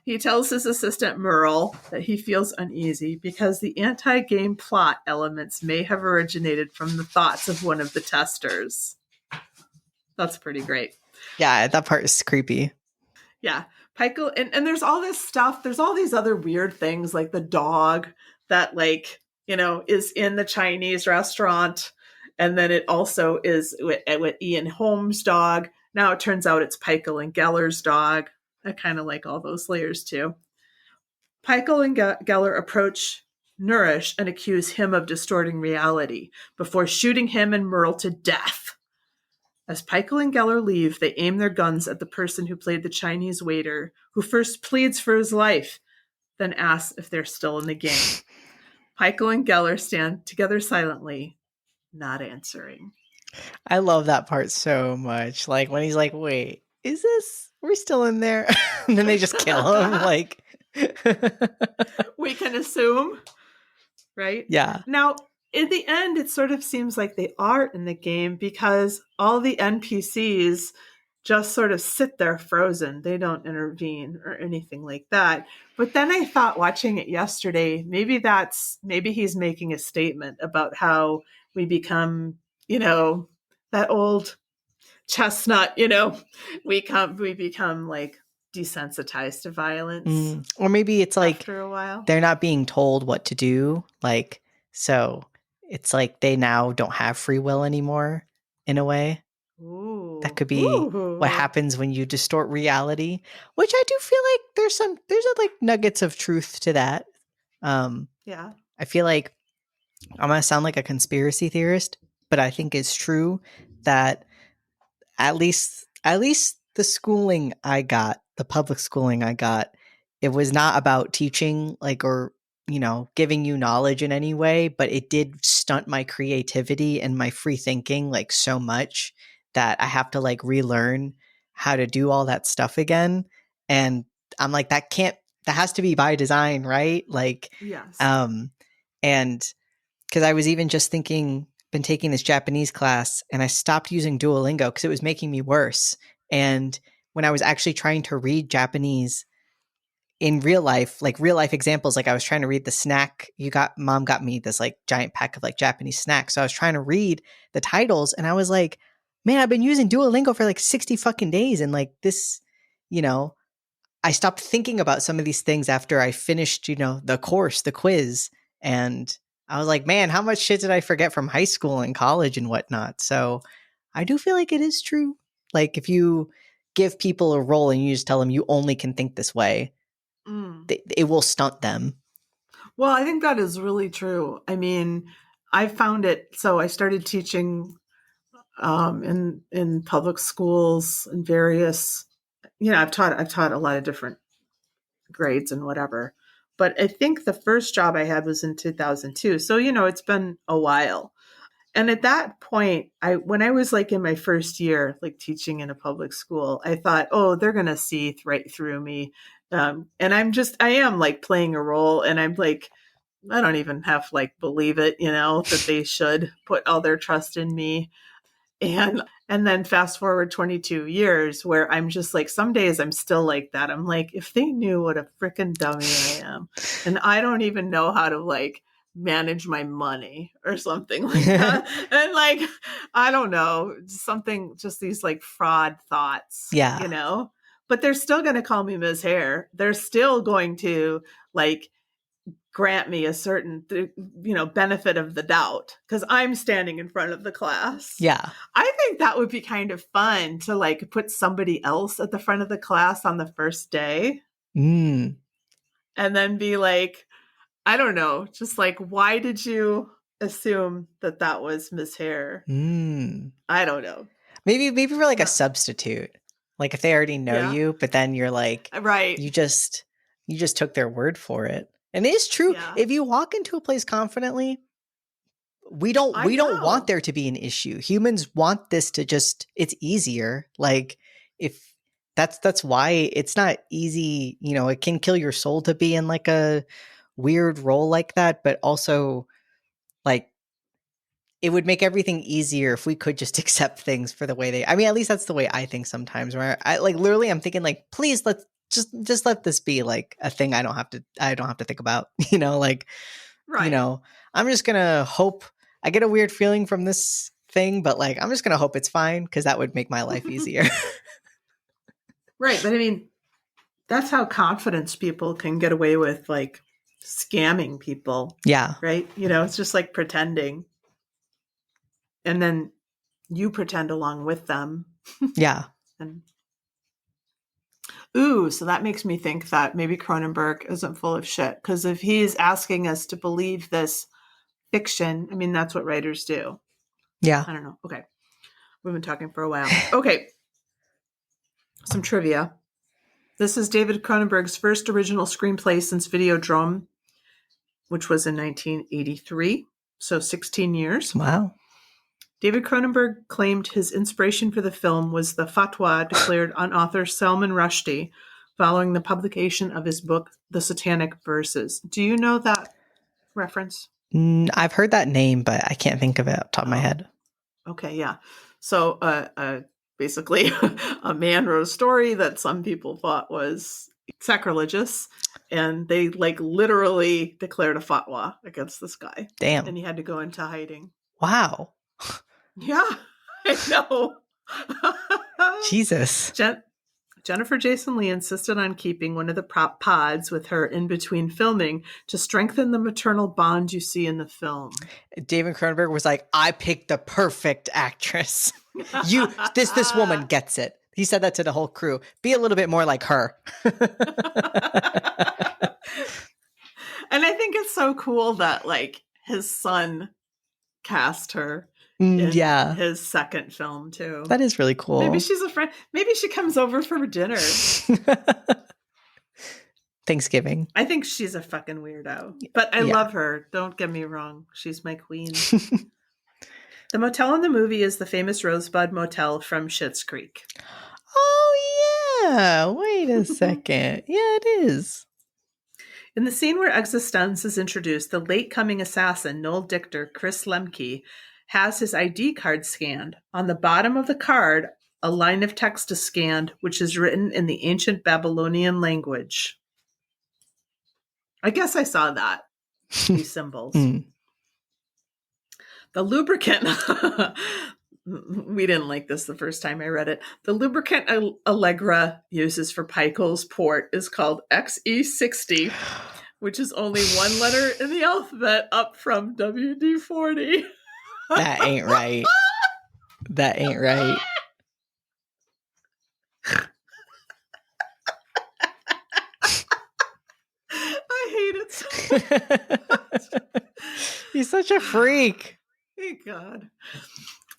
He tells his assistant Merle that he feels uneasy because the anti-game plot elements may have originated from the thoughts of one of the testers. That's pretty great. Yeah, that part is creepy. Yeah. Peikel, and there's all this stuff. There's all these other weird things like the dog that like, is in the Chinese restaurant. And then it also is with Ian Holmes' dog. Now it turns out it's Peikel and Geller's dog. I kind of like all those layers too. Peikel and Geller approach Nourish and accuse him of distorting reality before shooting him and Merle to death. As Peikel and Geller leave, they aim their guns at the person who played the Chinese waiter, who first pleads for his life, then asks if they're still in the game. Peikel and Geller stand together silently, not answering. I love that part so much. Like when he's like, wait, we're still in there? And then they just kill him. Like we can assume, right? Yeah. Now, in the end, it sort of seems like they are in the game because all the NPCs just sort of sit there frozen. They don't intervene or anything like that. But then I thought watching it yesterday, maybe he's making a statement about how we become, that old chestnut, we become like desensitized to violence Or maybe it's like after a while. they're not being told what to do. Like, so it's like they now don't have free will anymore in a way. That Ooh. could be what Ooh. happens when you distort reality, which I do feel like there's a, like nuggets of truth to that. Yeah. I feel like I'm gonna sound like a conspiracy theorist, but I think it's true that at least the schooling I got, the public schooling I got, it was not about teaching like or giving you knowledge in any way, but it did stunt my creativity and my free thinking like so much that I have to like relearn how to do all that stuff again. And I'm like that has to be by design, right? Like Yes. um and because I was even just been taking this Japanese class and I stopped using Duolingo because it was making me worse. And when I was actually trying to read Japanese in real life, like real life examples, like I was trying to read the snack mom got me this like giant pack of like Japanese snacks. So I was trying to read the titles and I was like, man, I've been using Duolingo for like 60 fucking days. And like this, you know, I stopped thinking about some of these things after I finished, the course, the quiz. And I was like, man, how much shit did I forget from high school and college and whatnot? So I do feel like it is true. Like if you give people a role and you just tell them you only can think this way, Mm. it will stunt them. Well, I think that is really true. I mean, I found it. So I started teaching in public schools and various. I've taught a lot of different grades and whatever. But I think the first job I had was in 2002. So it's been a while. And at that point, when I was like in my first year, like teaching in a public school, I thought, oh, they're gonna see right through me, and I am like playing a role, and I'm like, I don't even have like believe it, that they should put all their trust in me, and then fast forward 22 years, where I'm just like, some days I'm still like that. I'm like, if they knew what a freaking dummy I am, and I don't even know how to like manage my money or something like that. And like, I don't know, something, just these like fraud thoughts, Yeah. but they're still going to call me Ms. Hare. They're still going to like grant me a certain benefit of the doubt because I'm standing in front of the class. Yeah. I think that would be kind of fun to like put somebody else at the front of the class on the first day Mm. and then be like, I don't know, just like, why did you assume that was Miss Hare? Mm. I don't know. Maybe for like a Yeah. substitute. Like if they already know Yeah. you, but then you're like, Right. you just took their word for it. And it is true. Yeah. If you walk into a place confidently, we don't I want know. there to be an issue. Humans want this to just it's easier. Like if that's why it's not easy, it can kill your soul to be in like a weird role like that, but also like it would make everything easier if we could just accept things for the way they. I mean, at least that's the way I think sometimes. Where I like literally, I'm thinking like, please let's just let this be like a thing. I don't have to think about. Like Right. I'm just gonna hope. I get a weird feeling from this thing, but like I'm just gonna hope it's fine because that would make my life easier. Right. But I mean, that's how confidence people can get away with like scamming people. Yeah. Right. It's just like pretending. And then you pretend along with them. Yeah. And ooh, so that makes me think that maybe Cronenberg isn't full of shit. Because if he's asking us to believe this fiction, I mean, that's what writers do. Yeah. I don't know. Okay. We've been talking for a while. Okay. Some trivia. This is David Cronenberg's first original screenplay since Videodrome, which was in 1983. So 16 years. Wow. David Cronenberg claimed his inspiration for the film was the fatwa declared on author Salman Rushdie following the publication of his book, The Satanic Verses. Do you know that reference? I've heard that name, but I can't think of it off the top of my head. Okay, yeah. So basically, a man wrote a story that some people thought was sacrilegious, and they like literally declared a fatwa against this guy. Damn. And he had to go into hiding. Wow. Yeah, I know. Jesus. Jennifer Jason Leigh insisted on keeping one of the prop pods with her in between filming to strengthen the maternal bond you see in the film. David Cronenberg was like, I picked the perfect actress. This woman gets it. He said that to the whole crew. Be a little bit more like her. And I think it's so cool that like his son cast her in his second film too. That is really cool. Maybe she's a friend. Maybe she comes over for dinner. Thanksgiving. I think she's a fucking weirdo, but I love her. Don't get me wrong. She's my queen. The motel in the movie is the famous Rosebud Motel from Schitt's Creek. Oh, yeah. Wait a second. Yeah, it is. In the scene where eXistenZ is introduced, the late-coming assassin, Noel Dichter, Chris Lemke, has his ID card scanned. On the bottom of the card, a line of text is scanned, which is written in the ancient Babylonian language. I guess I saw that. These symbols. The lubricant, we didn't like this the first time I read it. The lubricant Allegra uses for Pikel's port is called XE60, which is only one letter in the alphabet up from WD-40. That ain't right. That ain't right. I hate it so much. He's such a freak. Thank God.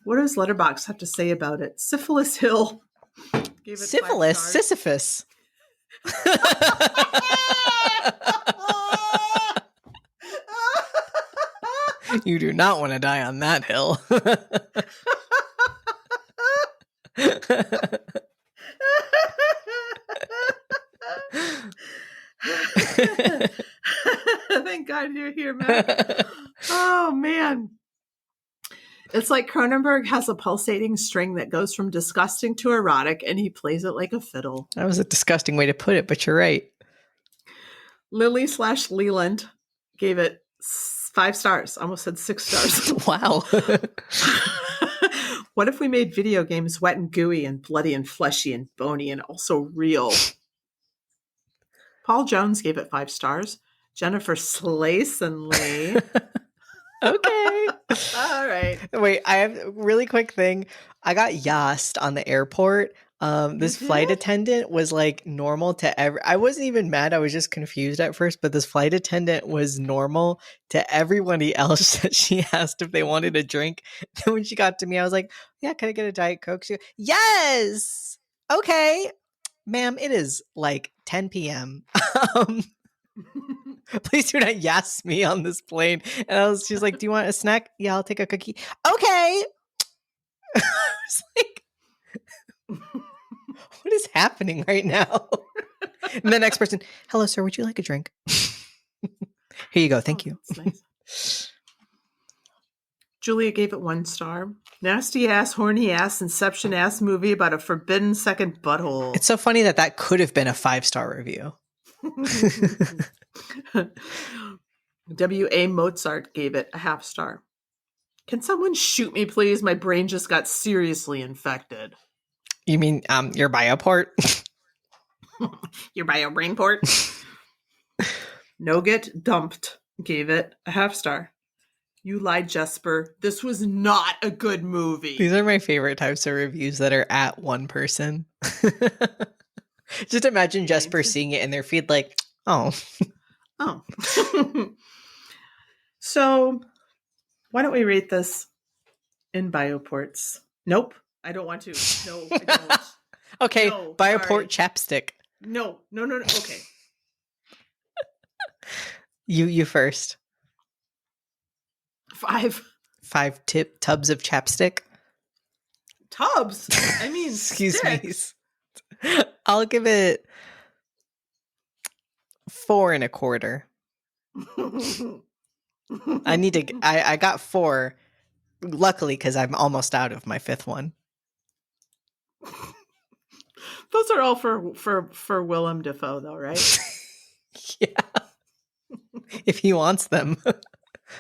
What does Letterboxd have to say about it? Syphilis Hill gave it Syphilis? Sisyphus. You do not want to die on that hill. Thank God you're here, Matt. Oh, man. It's like Cronenberg has a pulsating string that goes from disgusting to erotic, and he plays it like a fiddle. That was a disgusting way to put it, but you're right. Lily/Leland gave it 5 stars. Almost said 6 stars. Wow. What if we made video games wet and gooey and bloody and fleshy and bony and also real? Paul Jones gave it 5 stars. Jennifer Slason Lee. Okay. All right. Wait, I have a really quick thing. I got yassed on the airport. This flight attendant was like normal to I wasn't even mad. I was just confused at first, but this flight attendant was normal to everybody else that she asked if they wanted a drink. Then when she got to me, I was like, yeah, can I get a Diet Coke? She goes, yes. Okay. Ma'am, it is like 10 p.m. Please do not yass me on this plane. And she's like, do you want a snack? Yeah, I'll take a cookie. Okay. I was like, what is happening right now? And the next person, hello, sir, would you like a drink? Here you go. Thank you. Nice. Julia gave it 1 star. Nasty ass, horny ass, Inception ass movie about a forbidden second butthole. It's so funny that could have been a 5-star review. W.A. Mozart gave it a 0.5 star. Can someone shoot me, please? My brain just got seriously infected. You mean your bioport? Your bio-brain port? No Get Dumped gave it a 0.5 star. You lied, Jesper. This was not a good movie. These are my favorite types of reviews that are at one person. Just imagine Jesper seeing it in their feed like, oh. Oh. So, why don't we rate this in bioports? Nope. I don't want to. No, I don't. Okay, no, bioport chapstick. No. Okay. You first. 5. 5 tubs of chapstick. Tubs? I mean, excuse sticks. me. I'll give it 4 1/4. I got 4, luckily, because I'm almost out of my 5th one. Those are all for Willem Dafoe, though, right? Yeah. If he wants them,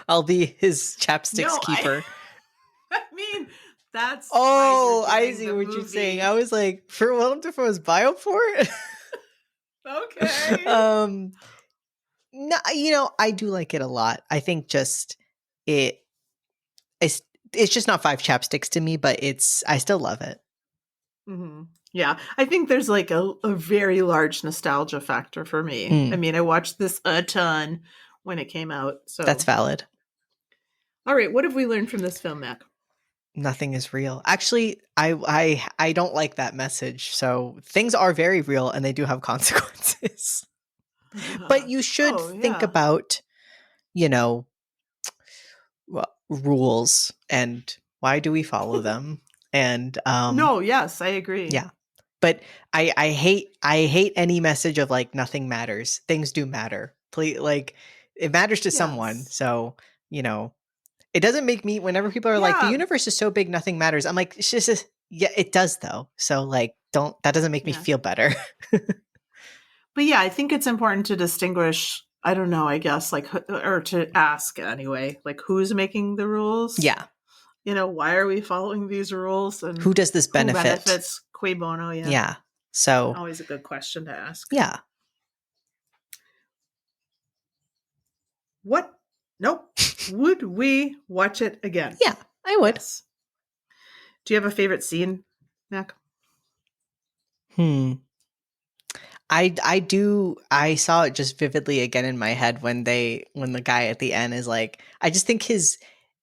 I'll be his chapsticks No, keeper. I mean, that's Oh, why you're I getting see the what movie. you're saying. I was like, for Willem Dafoe's bioport? Okay. No, I do like it a lot. I think just it it's just not 5 chapsticks to me, but I still love it. Mm-hmm. Yeah, I think there's like a very large nostalgia factor for me. I mean, I watched this a ton when it came out. So That's valid. all right, what have we learned from this film, Mac? Nothing is real. Actually, I don't like that message. So things are very real and they do have consequences. But you should Oh, think yeah. about, rules and why do we follow them? And No, yes, I agree. yeah. But I hate any message of like nothing matters. Things do matter. Please, like it matters to someone. Yes. So, it doesn't make me, whenever people are like, the Yeah. universe is so big, nothing matters. I'm like, it's just, yeah, it does though. So like, that doesn't make me Yeah. feel better. But yeah, I think it's important to distinguish, I don't know, I guess, like, or to ask anyway, like, who's making the rules? Yeah. Why are we following these rules? And Who does this who benefit? benefits? Cui bono? Yeah. Yeah. So, Always a good question to ask. yeah. What? Nope. Would we watch it again? Yeah, I would. Yes. Do you have a favorite scene, Mac? I do. I saw it just vividly again in my head when the guy at the end is like, I just think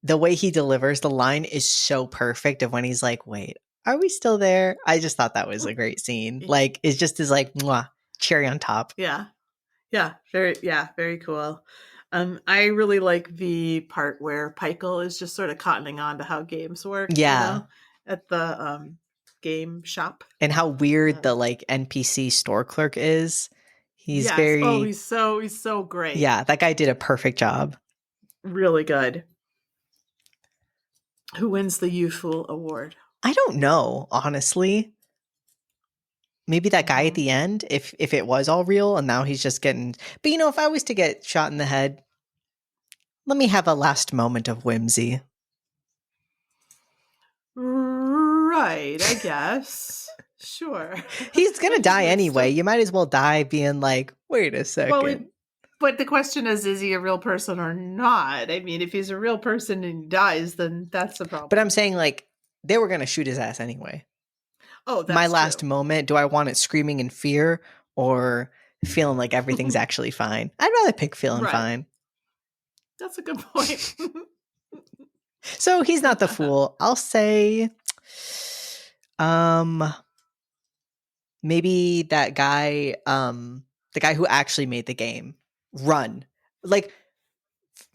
the way he delivers the line is so perfect of when he's like, wait, are we still there? I just thought that was a great scene. Like, it's just is like, mwah, cherry on top. Yeah. Very cool. I really like the part where Pikel is just sort of cottoning on to how games work, Yeah. at the game shop. And how weird the like NPC store clerk is. He's Yes. Oh, very, he's so great. yeah, that guy did a perfect job. Really good. Who wins the Youthful Award? I don't know, honestly. Maybe that guy at the end, if it was all real and now he's just getting, but if I was to get shot in the head, let me have a last moment of whimsy. Right, I guess. Sure. He's gonna die Like, anyway. You might as well die being like, wait a second. But the question is he a real person or not? I mean, if he's a real person and he dies, then that's the problem. But I'm saying like they were gonna shoot his ass anyway. Oh, that's my last true. moment. Do I want it screaming in fear or feeling like everything's actually fine? I'd rather pick feeling fine. That's a good point. So he's not the fool. I'll say, maybe that guy, the guy who actually made the game, run. Like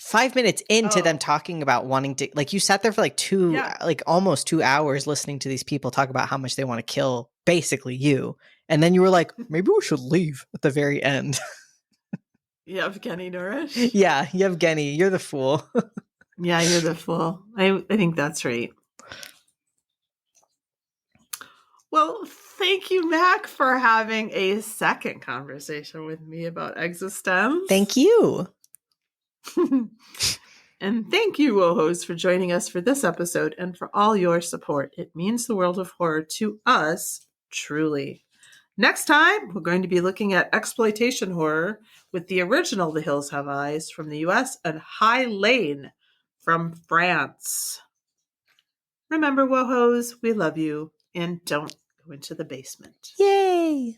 5 minutes into them talking about wanting to, like, you sat there for like almost 2 hours listening to these people talk about how much they want to kill basically you. And then you were like, maybe we should leave at the very end. Yevgeny Nourish? Yeah, Yevgeny, you're the fool. Yeah, you're the fool. I think that's right. Well, thank you, Mac, for having a second conversation with me about eXistenZ. Thank you. And thank you, WoHos, for joining us for this episode and for all your support. It means the world of horror to us, truly. Next time, we're going to be looking at exploitation horror with the original The Hills Have Eyes from the US and High Lane from France. Remember, WoHos, we love you, and don't go into the basement. Yay!